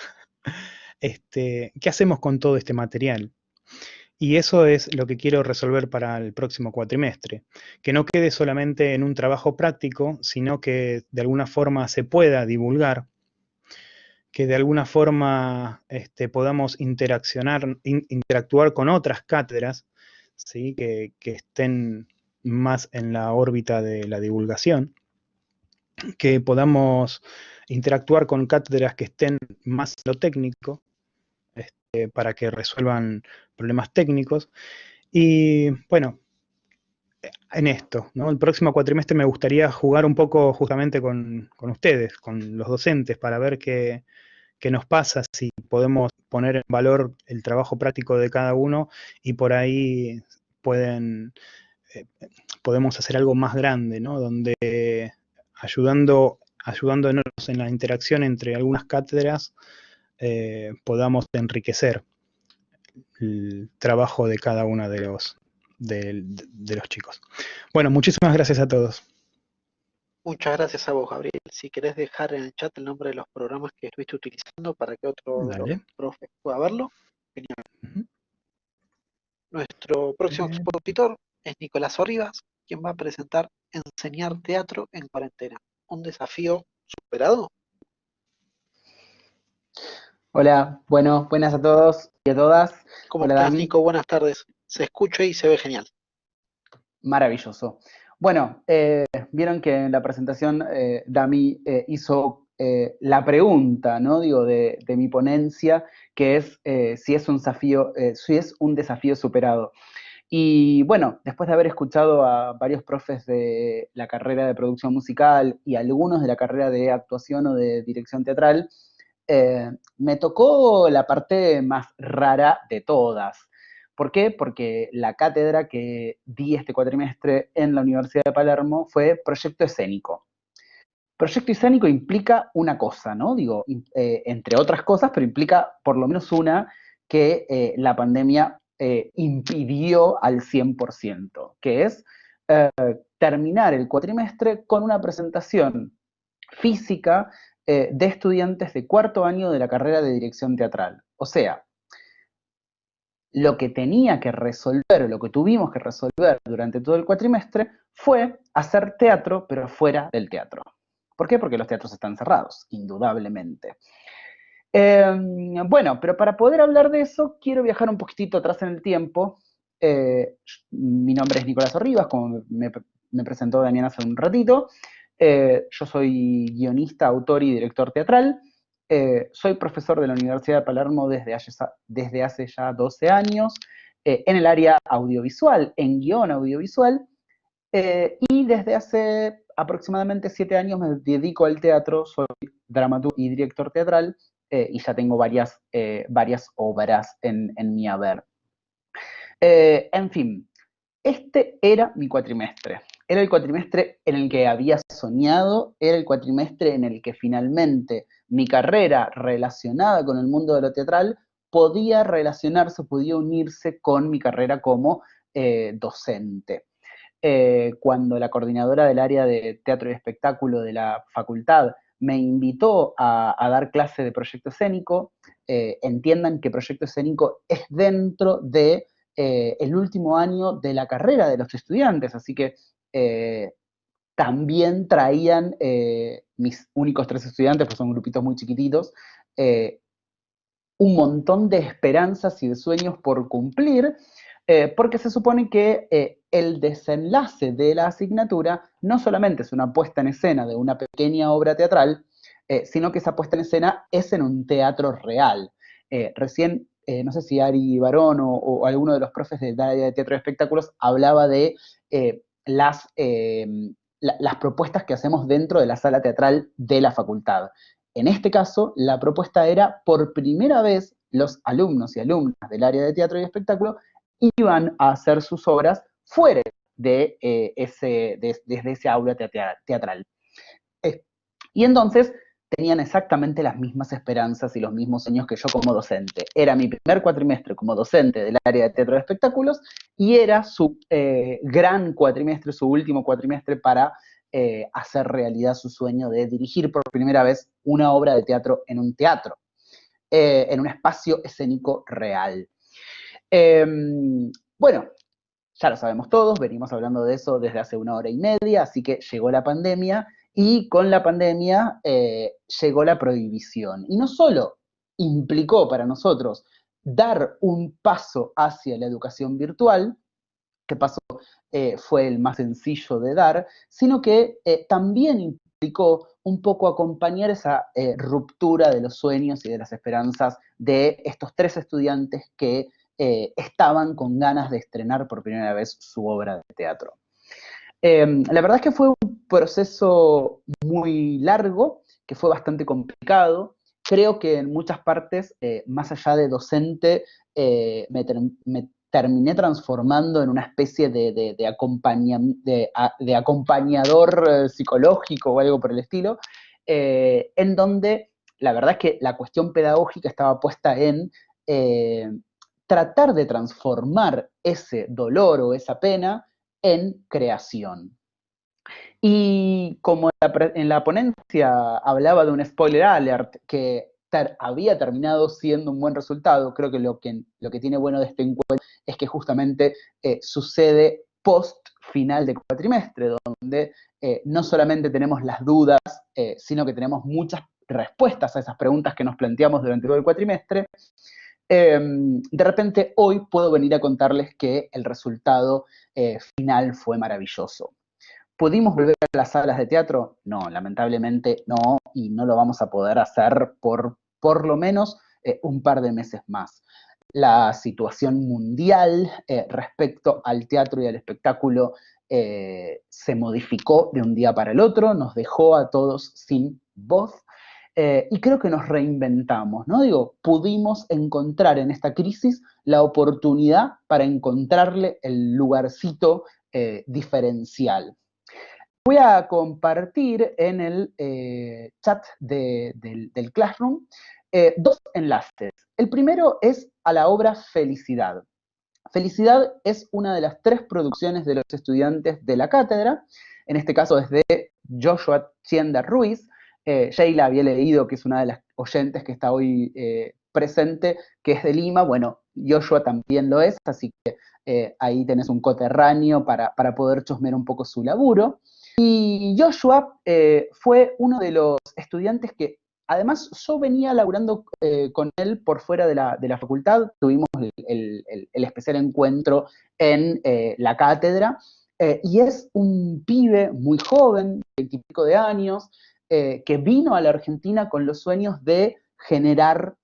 ¿Qué hacemos con todo este material? Y eso es lo que quiero resolver para el próximo cuatrimestre. Que no quede solamente en un trabajo práctico, sino que de alguna forma se pueda divulgar, que de alguna forma podamos interactuar con otras cátedras, ¿sí? que estén más en la órbita de la divulgación, que podamos interactuar con cátedras que estén más en lo técnico, para que resuelvan problemas técnicos. Y bueno, en esto, ¿no? El próximo cuatrimestre me gustaría jugar un poco justamente con ustedes, con los docentes, para ver qué nos pasa, si podemos poner en valor el trabajo práctico de cada uno, y por ahí podemos hacer algo más grande, ¿no? Donde ayudándonos en la interacción entre algunas cátedras, podamos enriquecer el trabajo de cada uno de los chicos. Bueno, muchísimas gracias a todos. Muchas gracias a vos, Gabriel. Si querés dejar en el chat el nombre de los programas que estuviste utilizando para que otro de los profes pueda verlo, genial. Nuestro próximo expositor es Nicolás Orribas, quien va a presentar Enseñar teatro en cuarentena. ¿Un desafío superado? Hola, bueno, buenas a todos y a todas. ¿Cómo Hola, estás, Dami. Nico? Buenas tardes. Se escucha y se ve genial. Maravilloso. Bueno, vieron que en la presentación Dami hizo la pregunta, ¿no? Digo, de mi ponencia, que es si es un desafío superado. Y bueno, después de haber escuchado a varios profes de la carrera de producción musical y algunos de la carrera de actuación o de dirección teatral, me tocó la parte más rara de todas. ¿Por qué? Porque la cátedra que di este cuatrimestre en la Universidad de Palermo fue proyecto escénico. Proyecto escénico implica una cosa, ¿no? Digo, entre otras cosas, pero implica por lo menos una que la pandemia impidió al 100%, que es terminar el cuatrimestre con una presentación física de estudiantes de cuarto año de la carrera de dirección teatral. O sea, lo que tenía que resolver, lo que tuvimos que resolver durante todo el cuatrimestre fue hacer teatro, pero fuera del teatro. ¿Por qué? Porque los teatros están cerrados, indudablemente. Bueno, pero para poder hablar de eso, quiero viajar un poquitito atrás en el tiempo. Mi nombre es Nicolás Orribas, como me presentó Damián hace un ratito. Yo soy guionista, autor y director teatral. Soy profesor de la Universidad de Palermo desde hace ya 12 años, en el área audiovisual, en guión audiovisual, y desde hace aproximadamente 7 años me dedico al teatro, soy dramaturgo y director teatral, y ya tengo varias obras en mi haber. En fin, este era mi cuatrimestre. Era el cuatrimestre en el que había soñado, era el cuatrimestre en el que finalmente mi carrera relacionada con el mundo de lo teatral podía relacionarse, podía unirse con mi carrera como docente. Cuando la coordinadora del área de teatro y espectáculo de la facultad me invitó a dar clase de proyecto escénico, entiendan que proyecto escénico es dentro de el último año de la carrera de los estudiantes, así que también traían mis únicos 3 estudiantes, pues son grupitos muy chiquititos, un montón de esperanzas y de sueños por cumplir, porque se supone que el desenlace de la asignatura no solamente es una puesta en escena de una pequeña obra teatral, sino que esa puesta en escena es en un teatro real. Recién, no sé si Ari Barón o alguno de los profes del área de teatro y espectáculos hablaba de las propuestas que hacemos dentro de la sala teatral de la facultad. En este caso, la propuesta era, por primera vez, los alumnos y alumnas del área de teatro y espectáculo iban a hacer sus obras fuera de desde ese aula teatral. Y entonces tenían exactamente las mismas esperanzas y los mismos sueños que yo como docente. Era mi primer cuatrimestre como docente del área de teatro y espectáculos y era su gran cuatrimestre, su último cuatrimestre para hacer realidad su sueño de dirigir por primera vez una obra de teatro en un teatro, en un espacio escénico real. Bueno, ya lo sabemos todos, venimos hablando de eso desde hace 1 hora y media, así que llegó la pandemia, y con la pandemia llegó la prohibición. Y no solo implicó para nosotros dar un paso hacia la educación virtual, que paso fue el más sencillo de dar, sino que también implicó un poco acompañar esa ruptura de los sueños y de las esperanzas de estos 3 estudiantes que estaban con ganas de estrenar por primera vez su obra de teatro. La verdad es que fue un proceso muy largo, que fue bastante complicado. Creo que en muchas partes, más allá de docente, me terminé transformando en una especie de acompañador psicológico o algo por el estilo, en donde la verdad es que la cuestión pedagógica estaba puesta en tratar de transformar ese dolor o esa pena en creación. Y como en la ponencia hablaba de un spoiler alert que había terminado siendo un buen resultado, creo que lo que tiene bueno de este encuentro es que justamente sucede post final de cuatrimestre, donde no solamente tenemos las dudas, sino que tenemos muchas respuestas a esas preguntas que nos planteamos durante todo el cuatrimestre. De repente hoy puedo venir a contarles que el resultado final fue maravilloso. ¿Pudimos volver a las salas de teatro? No, lamentablemente no, y no lo vamos a poder hacer por lo menos un par de meses más. La situación mundial respecto al teatro y al espectáculo se modificó de un día para el otro, nos dejó a todos sin voz, y creo que nos reinventamos, ¿no? Digo, pudimos encontrar en esta crisis la oportunidad para encontrarle el lugarcito diferencial. Voy a compartir en el chat del Classroom 2 enlaces. El primero es a la obra Felicidad. Felicidad es una de las 3 producciones de los estudiantes de la cátedra, en este caso es de Joshua Chienda Ruiz. Sheila había leído que es una de las oyentes que está hoy presente, que es de Lima. Bueno, Joshua también lo es, así que ahí tenés un coterráneo para poder chusmear un poco su laburo. Y Joshua fue uno de los estudiantes que, además, yo venía laburando con él por fuera de la facultad, tuvimos el especial encuentro en la cátedra, y es un pibe muy joven, 20 y pico de años, que vino a la Argentina con los sueños de generar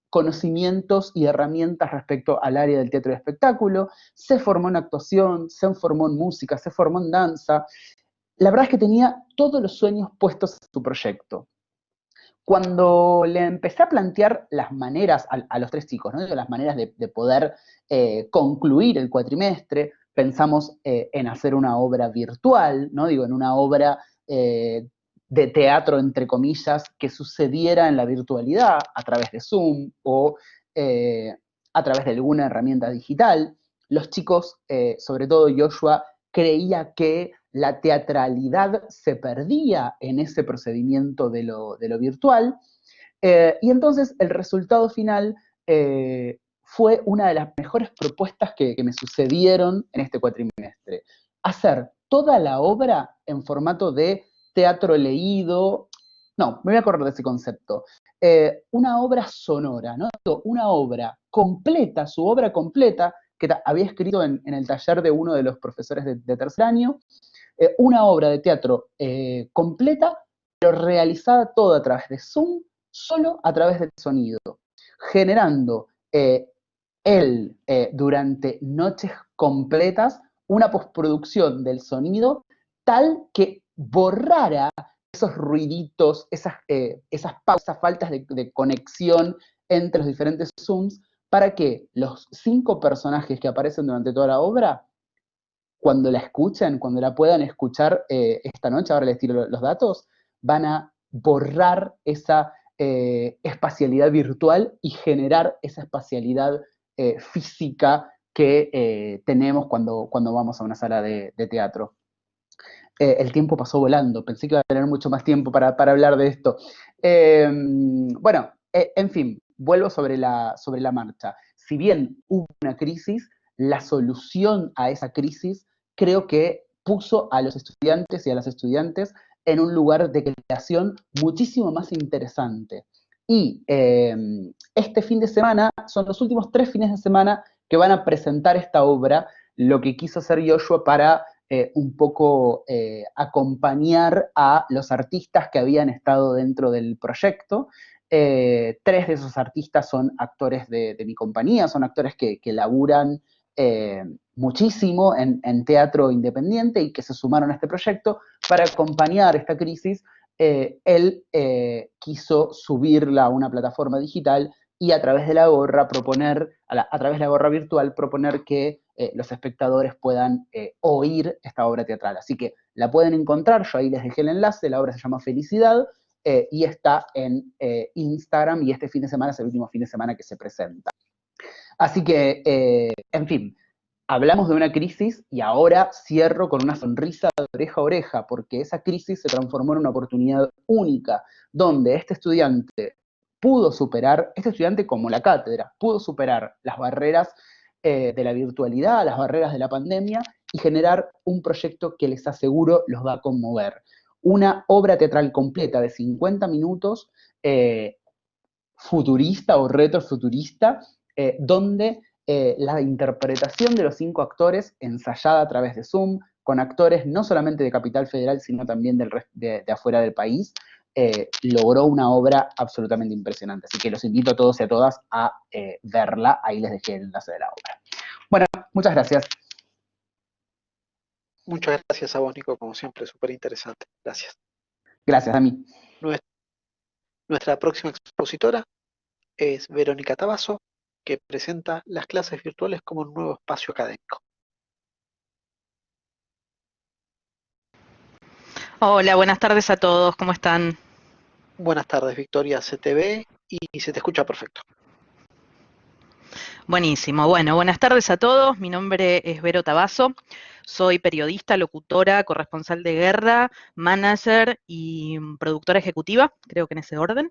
conocimientos y herramientas respecto al área del teatro y espectáculo, se formó en actuación, se formó en música, se formó en danza. La verdad es que tenía todos los sueños puestos en su proyecto. Cuando le empecé a plantear las maneras a los 3 chicos, ¿no? Las maneras de poder concluir el cuatrimestre, pensamos en hacer una obra virtual, ¿no? En una obra de teatro, entre comillas, que sucediera en la virtualidad a través de Zoom o a través de alguna herramienta digital. Los chicos, sobre todo Joshua, creía que la teatralidad se perdía en ese procedimiento de lo virtual, y entonces el resultado final fue una de las mejores propuestas que me sucedieron en este cuatrimestre. Hacer toda la obra en formato de teatro leído, no, me voy a acordar de ese concepto, una obra sonora, ¿no? Una obra completa, su obra completa, que había escrito en el taller de uno de los profesores de tercer año, una obra de teatro completa, pero realizada toda a través de Zoom, solo a través del sonido, generando él durante noches completas una postproducción del sonido tal que borrara esos ruiditos, esas pausas, faltas de conexión entre los diferentes Zooms, para que los 5 personajes que aparecen durante toda la obra, cuando la escuchen, cuando la puedan escuchar esta noche, ahora les tiro los datos, van a borrar esa espacialidad virtual y generar esa espacialidad física que tenemos cuando vamos a una sala de teatro. El tiempo pasó volando, pensé que iba a tener mucho más tiempo para hablar de esto. Bueno, en fin, vuelvo sobre la marcha. Si bien hubo una crisis, la solución a esa crisis creo que puso a los estudiantes y a las estudiantes en un lugar de creación muchísimo más interesante. Y este fin de semana son los últimos 3 fines de semana que van a presentar esta obra, lo que quiso hacer Joshua para un poco acompañar a los artistas que habían estado dentro del proyecto. 3 de esos artistas son actores de mi compañía, son actores que laburan muchísimo en teatro independiente y que se sumaron a este proyecto. Para acompañar esta crisis, él quiso subirla a una plataforma digital y a través de la gorra a través de la gorra virtual, proponer que los espectadores puedan oír esta obra teatral. Así que la pueden encontrar, yo ahí les dejé el enlace, la obra se llama Felicidad, y está en Instagram, y este fin de semana es el último fin de semana que se presenta. Así que, en fin, hablamos de una crisis y ahora cierro con una sonrisa de oreja a oreja, porque esa crisis se transformó en una oportunidad única, donde este estudiante pudo superar, este estudiante como la cátedra, pudo superar las barreras de la virtualidad, las barreras de la pandemia, y generar un proyecto que les aseguro los va a conmover. Una obra teatral completa de 50 minutos, futurista o retrofuturista, donde la interpretación de los 5 actores, ensayada a través de Zoom, con actores no solamente de Capital Federal, sino también de afuera del país, logró una obra absolutamente impresionante. Así que los invito a todos y a todas a verla. Ahí les dejé el enlace de la obra. Bueno, muchas gracias. Muchas gracias a vos, Nico, como siempre, súper interesante. Gracias. Gracias a mí. Nuestra próxima expositora es Verónica Tabasso, que presenta las clases virtuales como un nuevo espacio académico. Hola, buenas tardes a todos, ¿cómo están? Buenas tardes, Victoria, se te ve y se te escucha perfecto. Buenísimo. Bueno, buenas tardes a todos. Mi nombre es Vero Tabaso. Soy periodista, locutora, corresponsal de guerra, manager y productora ejecutiva, creo que en ese orden.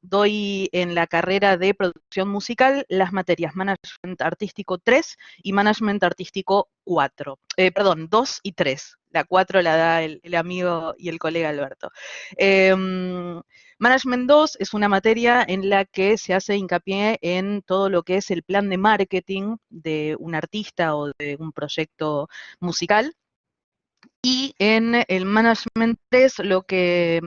Doy en la carrera de producción musical las materias Management Artístico 3 y Management Artístico 4. Perdón, 2 y 3. La 4 la da el amigo y el colega Alberto. Management 2 es una materia en la que se hace hincapié en todo lo que es el plan de marketing de un artista o de un proyecto musical. Y en el Management 3 lo que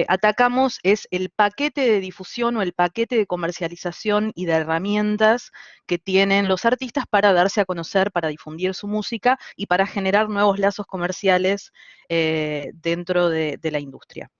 atacamos es el paquete de difusión o el paquete de comercialización y de herramientas que tienen los artistas para darse a conocer, para difundir su música y para generar nuevos lazos comerciales dentro de la industria.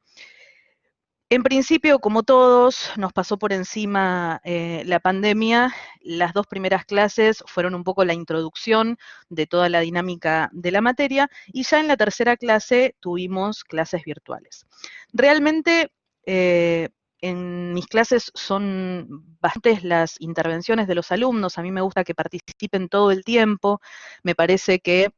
En principio, como todos, nos pasó por encima la pandemia. Las 2 primeras clases fueron un poco la introducción de toda la dinámica de la materia y ya en la tercera clase tuvimos clases virtuales. Realmente, en mis clases son bastantes las intervenciones de los alumnos. A mí me gusta que participen todo el tiempo. Me parece que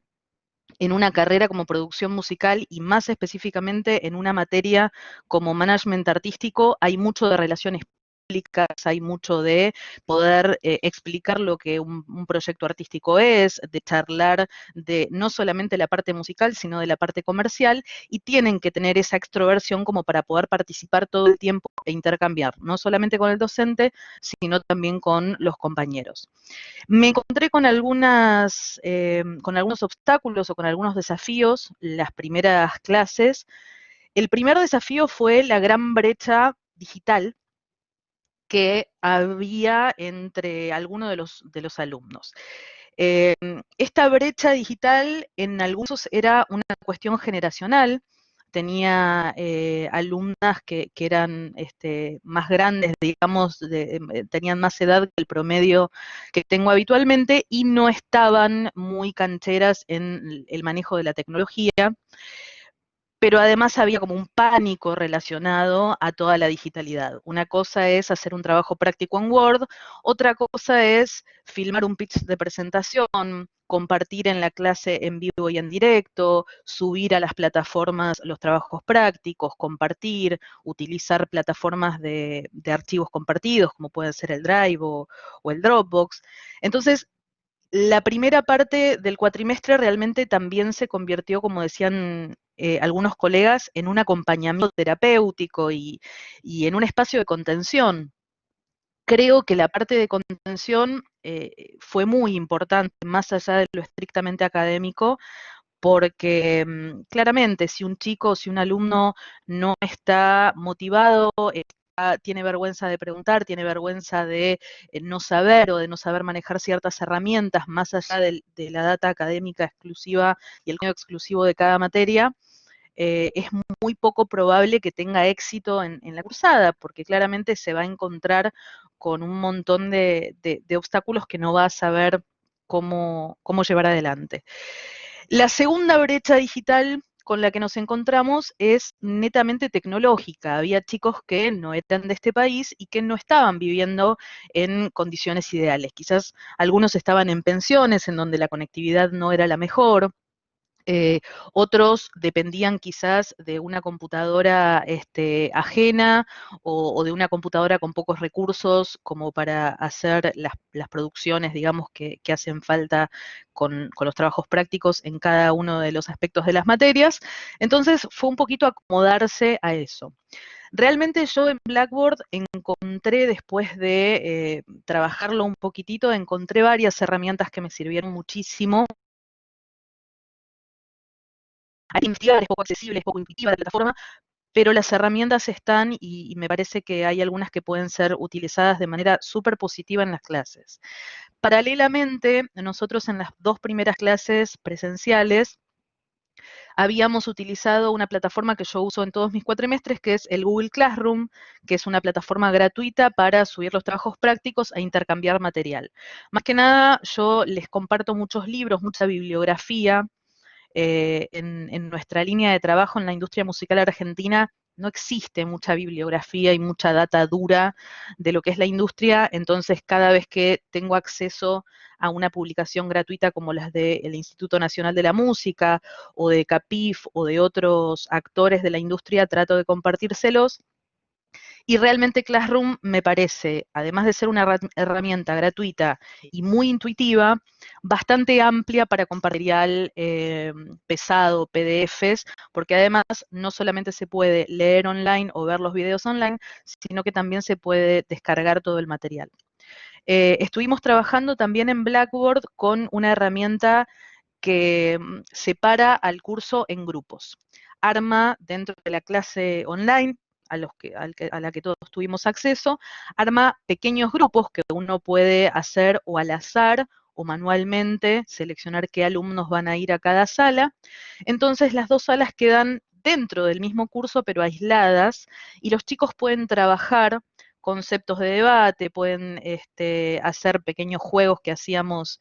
en una carrera como producción musical y más específicamente en una materia como management artístico hay mucho de relaciones públicas, hay mucho de poder explicar lo que un proyecto artístico es, de charlar de no solamente la parte musical, sino de la parte comercial, y tienen que tener esa extroversión como para poder participar todo el tiempo e intercambiar, no solamente con el docente, sino también con los compañeros. Me encontré con algunos obstáculos o con algunos desafíos las primeras clases. El primer desafío fue la gran brecha digital que había entre algunos de los alumnos. Esta brecha digital en algunos era una cuestión generacional. Tenía alumnas que eran más grandes, digamos, tenían más edad que el promedio que tengo habitualmente y no estaban muy cancheras en el manejo de la tecnología. Pero además había como un pánico relacionado a toda la digitalidad. Una cosa es hacer un trabajo práctico en Word, otra cosa es filmar un pitch de presentación, compartir en la clase en vivo y en directo, subir a las plataformas los trabajos prácticos, compartir, utilizar plataformas de archivos compartidos, como pueden ser el Drive o el Dropbox. Entonces, la primera parte del cuatrimestre realmente también se convirtió, como decían algunos colegas, en un acompañamiento terapéutico y en un espacio de contención. Creo que la parte de contención fue muy importante, más allá de lo estrictamente académico, porque claramente si un chico, si un alumno no está motivado, tiene vergüenza de preguntar, tiene vergüenza de no saber o de no saber manejar ciertas herramientas más allá de la data académica exclusiva y el contenido exclusivo de cada materia, es muy poco probable que tenga éxito en la cursada, porque claramente se va a encontrar con un montón de obstáculos que no va a saber cómo llevar adelante. La segunda brecha digital con la que nos encontramos es netamente tecnológica. Había chicos que no eran de este país y que no estaban viviendo en condiciones ideales. Quizás algunos estaban en pensiones en donde la conectividad no era la mejor. Otros dependían quizás de una computadora ajena o de una computadora con pocos recursos como para hacer las producciones, digamos, que hacen falta con los trabajos prácticos en cada uno de los aspectos de las materias. Entonces fue un poquito acomodarse a eso. Realmente yo en Blackboard encontré, después de trabajarlo un poquitito, encontré varias herramientas que me sirvieron muchísimo. Hay que investigar, es poco accesible, es poco intuitiva la plataforma, pero las herramientas están y me parece que hay algunas que pueden ser utilizadas de manera súper positiva en las clases. Paralelamente, nosotros en las 2 primeras clases presenciales habíamos utilizado una plataforma que yo uso en todos mis cuatrimestres, que es el Google Classroom, que es una plataforma gratuita para subir los trabajos prácticos e intercambiar material. Más que nada, yo les comparto muchos libros, mucha bibliografía. En nuestra línea de trabajo en la industria musical argentina no existe mucha bibliografía y mucha data dura de lo que es la industria, entonces cada vez que tengo acceso a una publicación gratuita como las del Instituto Nacional de la Música o de CAPIF o de otros actores de la industria, trato de compartírselos. Y realmente Classroom me parece, además de ser una herramienta gratuita y muy intuitiva, bastante amplia para compartir material pesado, PDFs, porque además no solamente se puede leer online o ver los videos online, sino que también se puede descargar todo el material. Estuvimos trabajando también en Blackboard con una herramienta que separa al curso en grupos. Arma dentro de la clase online, a la que todos tuvimos acceso, arma pequeños grupos que uno puede hacer o al azar o manualmente, seleccionar qué alumnos van a ir a cada sala. Entonces las dos salas quedan dentro del mismo curso, pero aisladas, y los chicos pueden trabajar conceptos de debate, pueden hacer pequeños juegos que hacíamos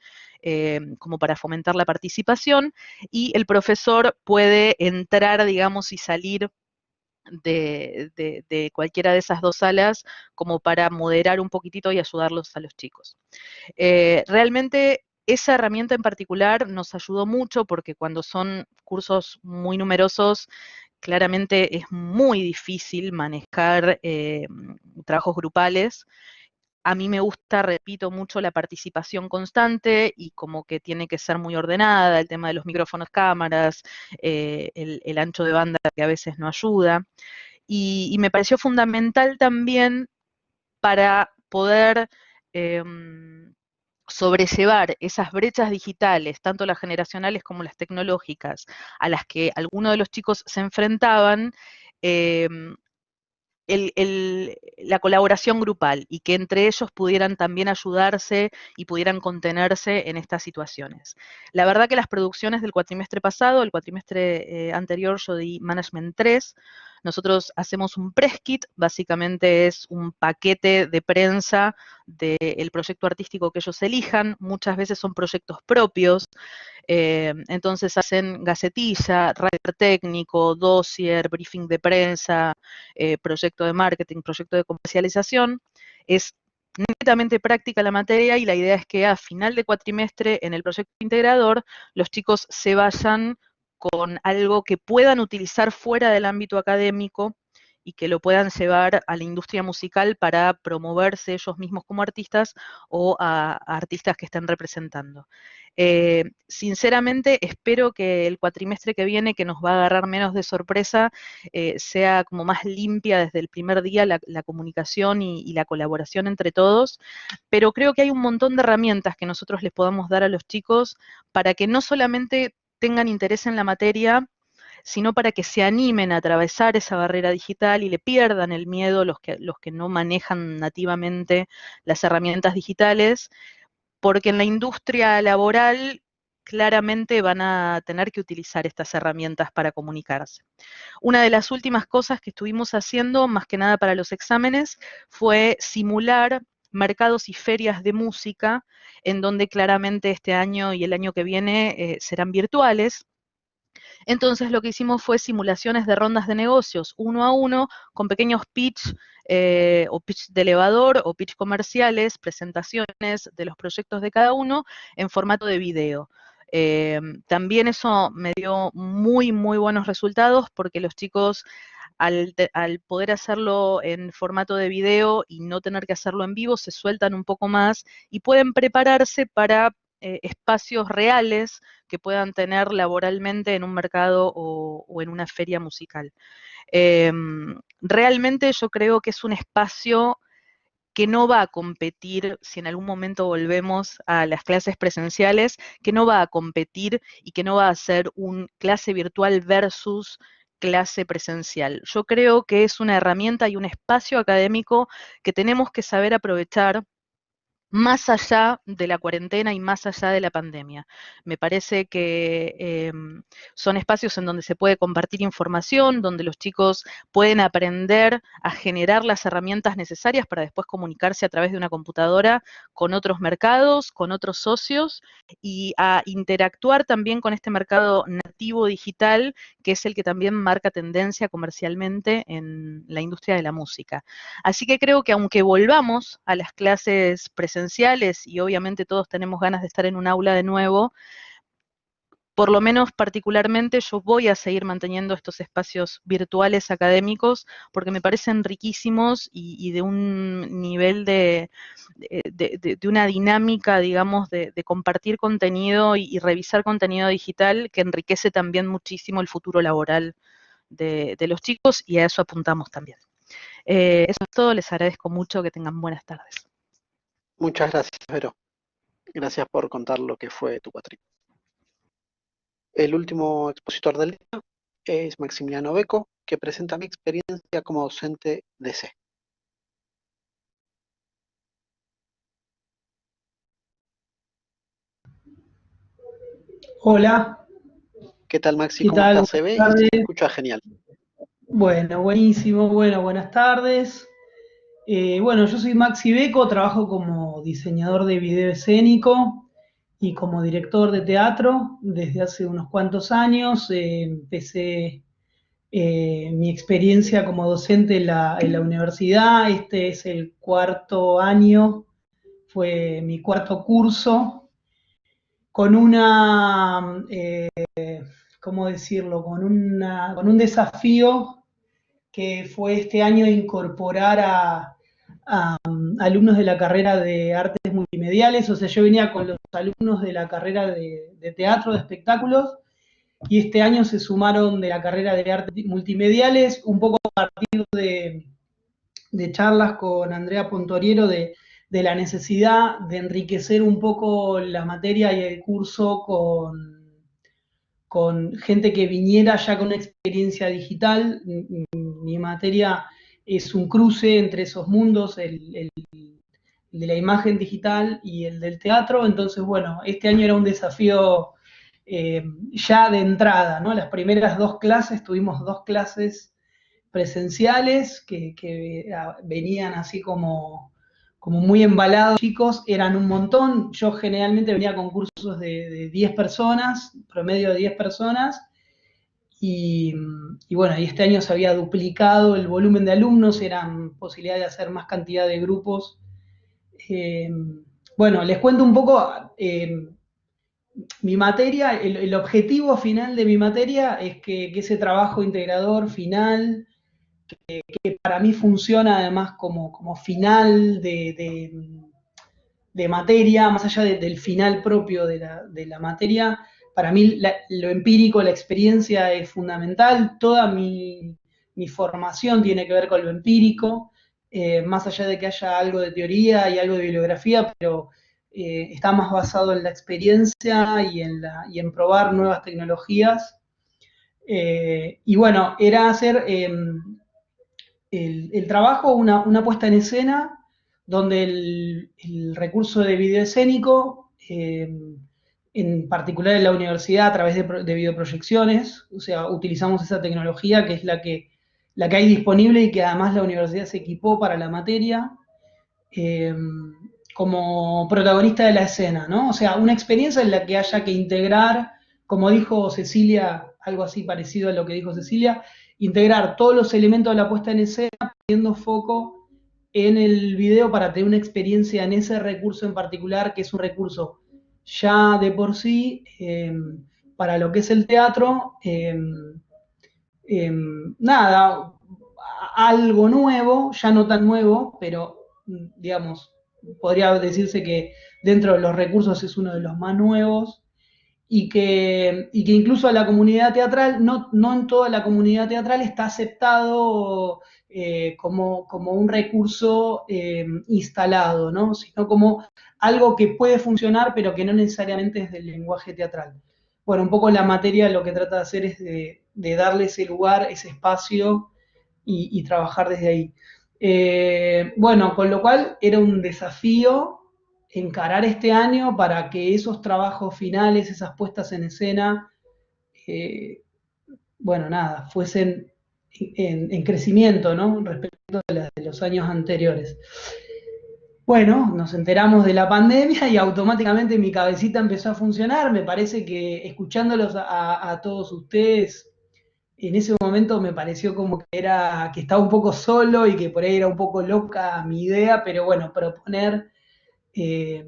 como para fomentar la participación, y el profesor puede entrar, digamos, y salir de cualquiera de esas dos salas como para moderar un poquitito y ayudarlos a los chicos. Realmente esa herramienta en particular nos ayudó mucho porque cuando son cursos muy numerosos, claramente es muy difícil manejar trabajos grupales. A mí me gusta, repito, mucho la participación constante y como que tiene que ser muy ordenada, el tema de los micrófonos, cámaras, el ancho de banda que a veces no ayuda. Y me pareció fundamental también para poder sobrellevar esas brechas digitales, tanto las generacionales como las tecnológicas, a las que algunos de los chicos se enfrentaban, la colaboración grupal y que entre ellos pudieran también ayudarse y pudieran contenerse en estas situaciones. La verdad que las producciones del cuatrimestre pasado, el cuatrimestre anterior yo di Management 3, nosotros hacemos un press kit, básicamente es un paquete de prensa del proyecto artístico que ellos elijan, muchas veces son proyectos propios, entonces hacen gacetilla, writer técnico, dossier, briefing de prensa, proyecto de marketing, proyecto de comercialización. Es netamente práctica la materia y la idea es que a final de cuatrimestre en el proyecto integrador los chicos se vayan con algo que puedan utilizar fuera del ámbito académico y que lo puedan llevar a la industria musical para promoverse ellos mismos como artistas o a artistas que estén representando. Sinceramente, espero que el cuatrimestre que viene, que nos va a agarrar menos de sorpresa, sea como más limpia desde el primer día la comunicación y la colaboración entre todos, pero creo que hay un montón de herramientas que nosotros les podamos dar a los chicos para que no solamente tengan interés en la materia, sino para que se animen a atravesar esa barrera digital y le pierdan el miedo los que no manejan nativamente las herramientas digitales, porque en la industria laboral claramente van a tener que utilizar estas herramientas para comunicarse. Una de las últimas cosas que estuvimos haciendo, más que nada para los exámenes, fue simular mercados y ferias de música, en donde claramente este año y el año que viene serán virtuales. Entonces lo que hicimos fue simulaciones de rondas de negocios uno a uno con pequeños pitch o pitch de elevador o pitch comerciales, presentaciones de los proyectos de cada uno en formato de video. También eso me dio muy, muy buenos resultados porque los chicos al poder hacerlo en formato de video y no tener que hacerlo en vivo, se sueltan un poco más y pueden prepararse para espacios reales que puedan tener laboralmente en un mercado o en una feria musical. Realmente yo creo que es un espacio que no va a competir, si en algún momento volvemos a las clases presenciales, que no va a competir y que no va a ser un clase virtual versus clase presencial. Yo creo que es una herramienta y un espacio académico que tenemos que saber aprovechar más allá de la cuarentena y más allá de la pandemia. Me parece que son espacios en donde se puede compartir información, donde los chicos pueden aprender a generar las herramientas necesarias para después comunicarse a través de una computadora con otros mercados, con otros socios y a interactuar también con este mercado nativo creativo digital, que es el que también marca tendencia comercialmente en la industria de la música. Así que creo que aunque volvamos a las clases presenciales, y obviamente todos tenemos ganas de estar en un aula de nuevo, por lo menos particularmente yo voy a seguir manteniendo estos espacios virtuales académicos porque me parecen riquísimos y de un nivel de una dinámica, digamos, de compartir contenido y revisar contenido digital que enriquece también muchísimo el futuro laboral de los chicos, y a eso apuntamos también. Eso es todo, les agradezco mucho, que tengan buenas tardes. Muchas gracias, Vero. Gracias por contar lo que fue tu cuatrimestre. El último expositor del día es Maximiliano Beco, que presenta mi experiencia como docente de C. Hola, ¿Qué tal, Maxi? ¿qué ¿Cómo tal? estás? Se ve Buenas y se tardes. escucha genial. Bueno, buenísimo. Bueno, buenas tardes. Bueno, yo soy Maxi Beco, trabajo como diseñador de video escénico y como director de teatro desde hace unos cuantos años. Empecé mi experiencia como docente en la universidad. Este es el cuarto año, fue mi cuarto curso, con una, ¿cómo decirlo? Con un desafío que fue este año incorporar a alumnos de la carrera de artes multimediales. O sea, yo venía con los alumnos de la carrera de teatro, de espectáculos, y este año se sumaron de la carrera de artes multimediales, un poco a partir de charlas con Andrea Pontoriero de la necesidad de enriquecer un poco la materia y el curso con gente que viniera ya con una experiencia digital. Mi materia es un cruce entre esos mundos, el de la imagen digital y el del teatro. Entonces, bueno, este año era un desafío ya de entrada, ¿no? Las primeras dos clases, tuvimos dos clases presenciales que venían así como muy embalados, chicos, eran un montón. Yo generalmente venía con cursos de 10 personas, promedio de 10 personas, y bueno, y este año se había duplicado el volumen de alumnos, eran posibilidad de hacer más cantidad de grupos. Bueno, les cuento un poco mi materia, el objetivo final de mi materia es que ese trabajo integrador final, que para mí funciona además como final de materia, más allá del final propio de la materia, para mí lo empírico, la experiencia es fundamental. Toda mi formación tiene que ver con lo empírico, más allá de que haya algo de teoría y algo de bibliografía, pero está más basado en la experiencia y en probar nuevas tecnologías. Y bueno, era hacer el trabajo, una puesta en escena, donde el recurso de video escénico, en particular en la universidad a través de videoproyecciones, o sea, utilizamos esa tecnología que es la que hay disponible y que además la universidad se equipó para la materia, como protagonista de la escena, ¿no? O sea, una experiencia en la que haya que integrar, como dijo Cecilia, algo así parecido a lo que dijo Cecilia, integrar todos los elementos de la puesta en escena, poniendo foco en el video para tener una experiencia en ese recurso en particular, que es un recurso ya de por sí, para lo que es el teatro, nada, algo nuevo, ya no tan nuevo, pero digamos, podría decirse que dentro de los recursos es uno de los más nuevos, y que incluso a la comunidad teatral, no en toda la comunidad teatral está aceptado como un recurso instalado, ¿no? Sino como algo que puede funcionar, pero que no necesariamente es del lenguaje teatral. Bueno, un poco la materia lo que trata de hacer es de darle ese lugar, ese espacio, y trabajar desde ahí. Bueno, con lo cual era un desafío encarar este año para que esos trabajos finales, esas puestas en escena, bueno, nada, fuesen en crecimiento, ¿no? Respecto de los años anteriores. Bueno, nos enteramos de la pandemia y automáticamente mi cabecita empezó a funcionar. Me parece que escuchándolos a todos ustedes, en ese momento me pareció como que estaba un poco solo y que por ahí era un poco loca mi idea, pero bueno, proponer, eh,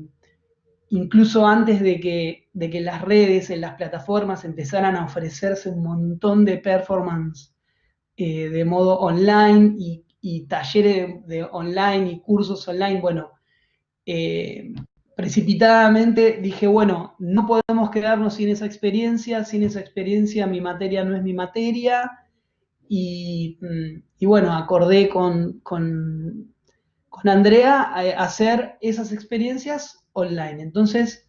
incluso antes de que las redes, en las plataformas empezaran a ofrecerse un montón de performance de modo online y talleres online y cursos online, bueno, precipitadamente dije, bueno, no podemos quedarnos sin esa experiencia mi materia no es mi materia, y bueno, acordé con Andrea hacer esas experiencias online. Entonces,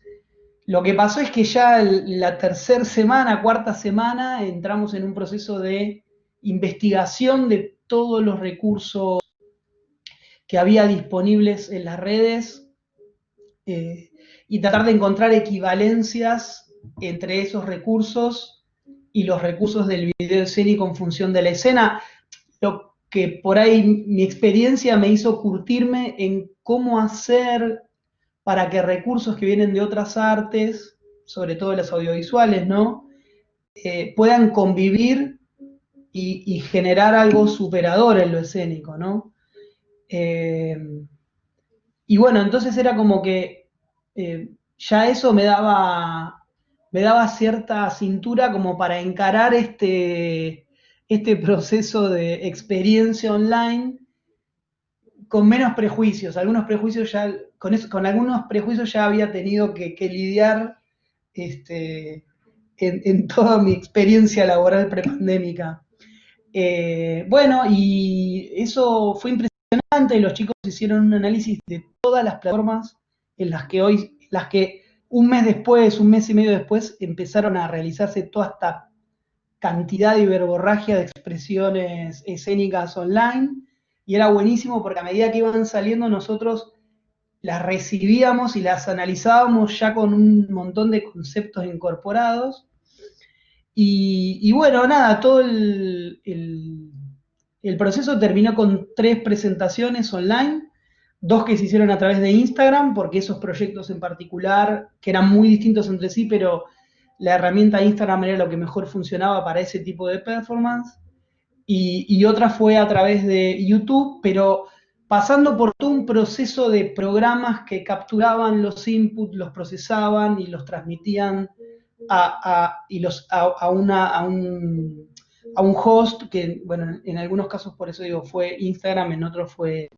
lo que pasó es que ya la tercera semana, cuarta semana, entramos en un proceso de investigación de todos los recursos que había disponibles en las redes, y tratar de encontrar equivalencias entre esos recursos y los recursos del video escénico en función de la escena. Lo que por ahí mi experiencia me hizo curtirme en cómo hacer para que recursos que vienen de otras artes, sobre todo las audiovisuales, ¿no? Puedan convivir y generar algo superador en lo escénico, ¿no? Y bueno, entonces era como que ya eso me daba cierta cintura como para encarar este proceso de experiencia online con menos prejuicios. Algunos prejuicios ya, con algunos prejuicios ya había tenido que lidiar en toda mi experiencia laboral prepandémica. Bueno, y eso fue impresionante. Los chicos hicieron un análisis de todas las plataformas en las que un mes después, un mes y medio después, empezaron a realizarse toda esta cantidad y verborragia de expresiones escénicas online, y era buenísimo porque a medida que iban saliendo nosotros las recibíamos y las analizábamos ya con un montón de conceptos incorporados. Y bueno, nada, todo el proceso terminó con 3 presentaciones online, 2 que se hicieron a través de Instagram, porque esos proyectos en particular, que eran muy distintos entre sí, pero la herramienta Instagram era lo que mejor funcionaba para ese tipo de performance, y otra fue a través de YouTube, pero pasando por todo un proceso de programas que capturaban los inputs, los procesaban y los transmitían a un host, que bueno, en algunos casos por eso digo fue Instagram, en otros fue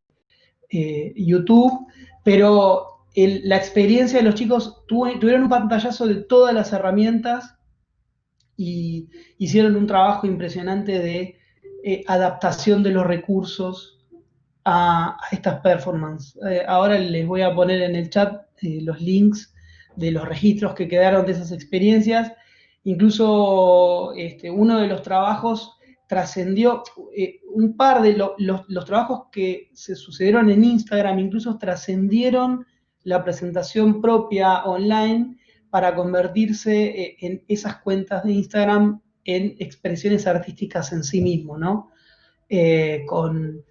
YouTube, pero la experiencia de los chicos tuvieron un pantallazo de todas las herramientas y hicieron un trabajo impresionante de adaptación de los recursos a estas performances. Ahora les voy a poner en el chat los links de los registros que quedaron de esas experiencias. Incluso uno de los trabajos trascendió, un par de los trabajos que se sucedieron en Instagram incluso trascendieron la presentación propia online para convertirse en esas cuentas de Instagram en expresiones artísticas en sí mismo, ¿no? Con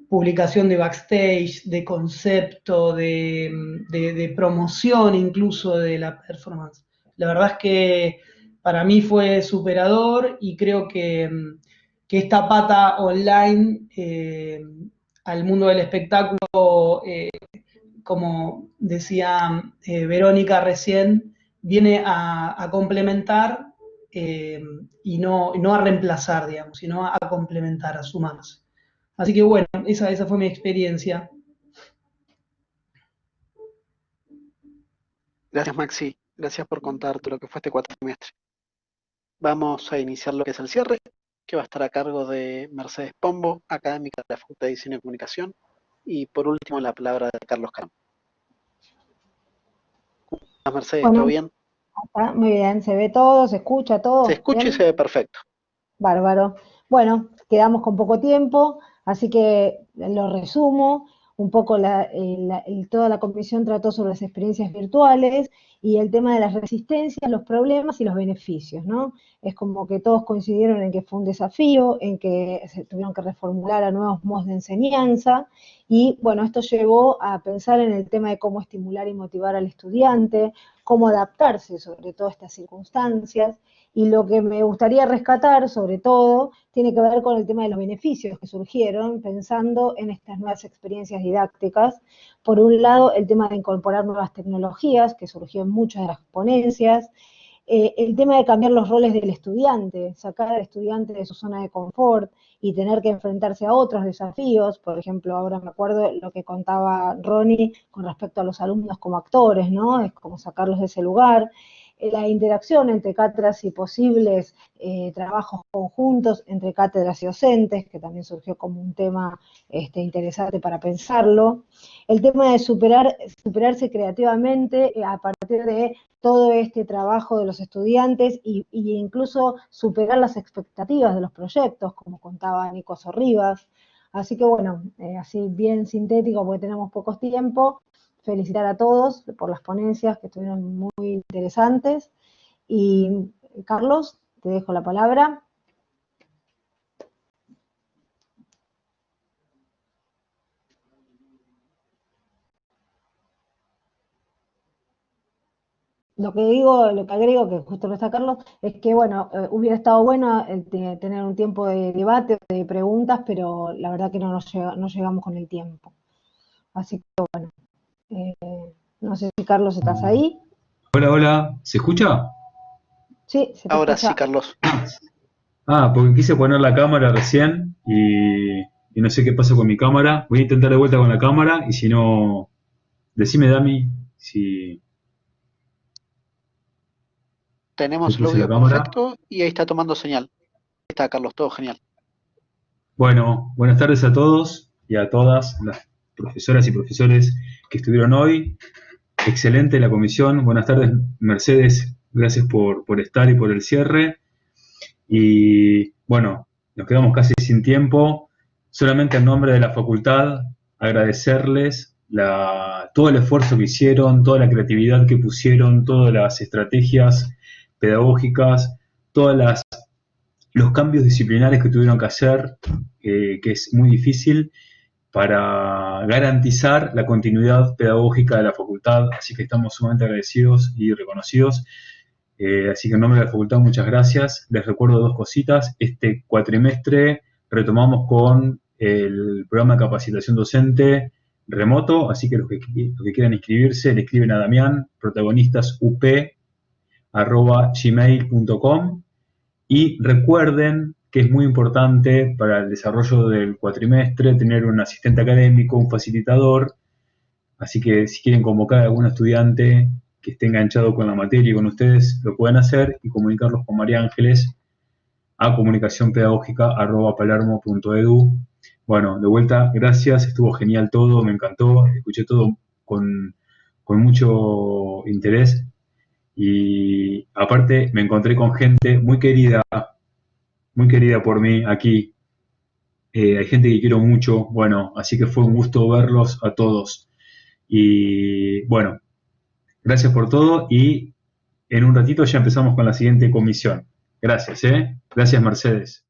publicación de backstage, de concepto, de promoción incluso de la performance. La verdad es que para mí fue superador, y creo que esta pata online al mundo del espectáculo, como decía Verónica recién, viene a complementar y no a reemplazar, digamos, sino a complementar, a sumarse. Así que bueno, esa fue mi experiencia. Gracias, Maxi. Gracias por contar todo lo que fue este cuatrimestre. Vamos a iniciar lo que es el cierre, que va a estar a cargo de Mercedes Pombo, académica de la Facultad de Diseño y Comunicación, y por último la palabra de Carlos Caram. Mercedes, Bueno, ¿todo bien? acá, muy bien, se ve todo, se escucha todo. Se escucha ¿bien? y se ve perfecto. Bárbaro. Bueno, quedamos con poco tiempo, así que lo resumo. Un poco toda la comisión trató sobre las experiencias virtuales y el tema de las resistencias, los problemas y los beneficios, ¿no? Es como que todos coincidieron en que fue un desafío, en que se tuvieron que reformular a nuevos modos de enseñanza, y bueno, esto llevó a pensar en el tema de cómo estimular y motivar al estudiante, cómo adaptarse sobre todo a estas circunstancias, y lo que me gustaría rescatar, sobre todo, tiene que ver con el tema de los beneficios que surgieron pensando en estas nuevas experiencias didácticas. Por un lado, el tema de incorporar nuevas tecnologías, que surgió en muchas de las ponencias, el tema de cambiar los roles del estudiante, sacar al estudiante de su zona de confort y tener que enfrentarse a otros desafíos. Por ejemplo, ahora me acuerdo lo que contaba Ronnie con respecto a los alumnos como actores, ¿no? Es como sacarlos de ese lugar. La interacción entre cátedras y posibles trabajos conjuntos entre cátedras y docentes, que también surgió como un tema interesante para pensarlo. El tema de superarse creativamente a partir de todo este trabajo de los estudiantes y incluso superar las expectativas de los proyectos, como contaba Nico Sorribas. Así que bueno, así bien sintético porque tenemos poco tiempo, felicitar a todos por las ponencias que estuvieron muy interesantes. Y Carlos, te dejo la palabra. Lo que agrego, que justo lo está Carlos, es que bueno, hubiera estado bueno tener un tiempo de debate, de preguntas, pero la verdad que no llegamos con el tiempo. Así que bueno, no sé si Carlos estás ahí. Hola, hola, ¿se escucha? Sí, se te Ahora escucha. sí, Carlos. Porque quise poner la cámara recién y no sé qué pasa con mi cámara. Voy a intentar de vuelta con la cámara y si no, decime, Dami, si Tenemos el puse la audio cámara. perfecto y ahí está tomando señal. Ahí está, Carlos, todo genial. Bueno, buenas tardes a todos y a todas las profesoras y profesores que estuvieron hoy. Excelente la comisión. Buenas tardes, Mercedes. Gracias por estar y por el cierre. Y bueno, nos quedamos casi sin tiempo. Solamente en nombre de la facultad, agradecerles todo el esfuerzo que hicieron, toda la creatividad que pusieron, todas las estrategias pedagógicas, todos los cambios disciplinares que tuvieron que hacer, que es muy difícil, para garantizar la continuidad pedagógica de la facultad. Así que estamos sumamente agradecidos y reconocidos. Así que en nombre de la facultad, muchas gracias. Les recuerdo dos cositas. Este cuatrimestre retomamos con el programa de capacitación docente remoto, así que los que quieran inscribirse, le escriben a Damián, protagonistasup@gmail.com, y recuerden que es muy importante para el desarrollo del cuatrimestre tener un asistente académico, un facilitador, así que si quieren convocar a algún estudiante que esté enganchado con la materia y con ustedes, lo pueden hacer y comunicarlos con María Ángeles a comunicacionpedagógica@palermo.edu. Bueno, de vuelta, gracias, estuvo genial todo, me encantó, escuché todo con mucho interés y aparte me encontré con gente muy querida por mí aquí. Hay gente que quiero mucho, bueno, así que fue un gusto verlos a todos. Y bueno, gracias por todo y en un ratito ya empezamos con la siguiente comisión. Gracias, Gracias, Mercedes.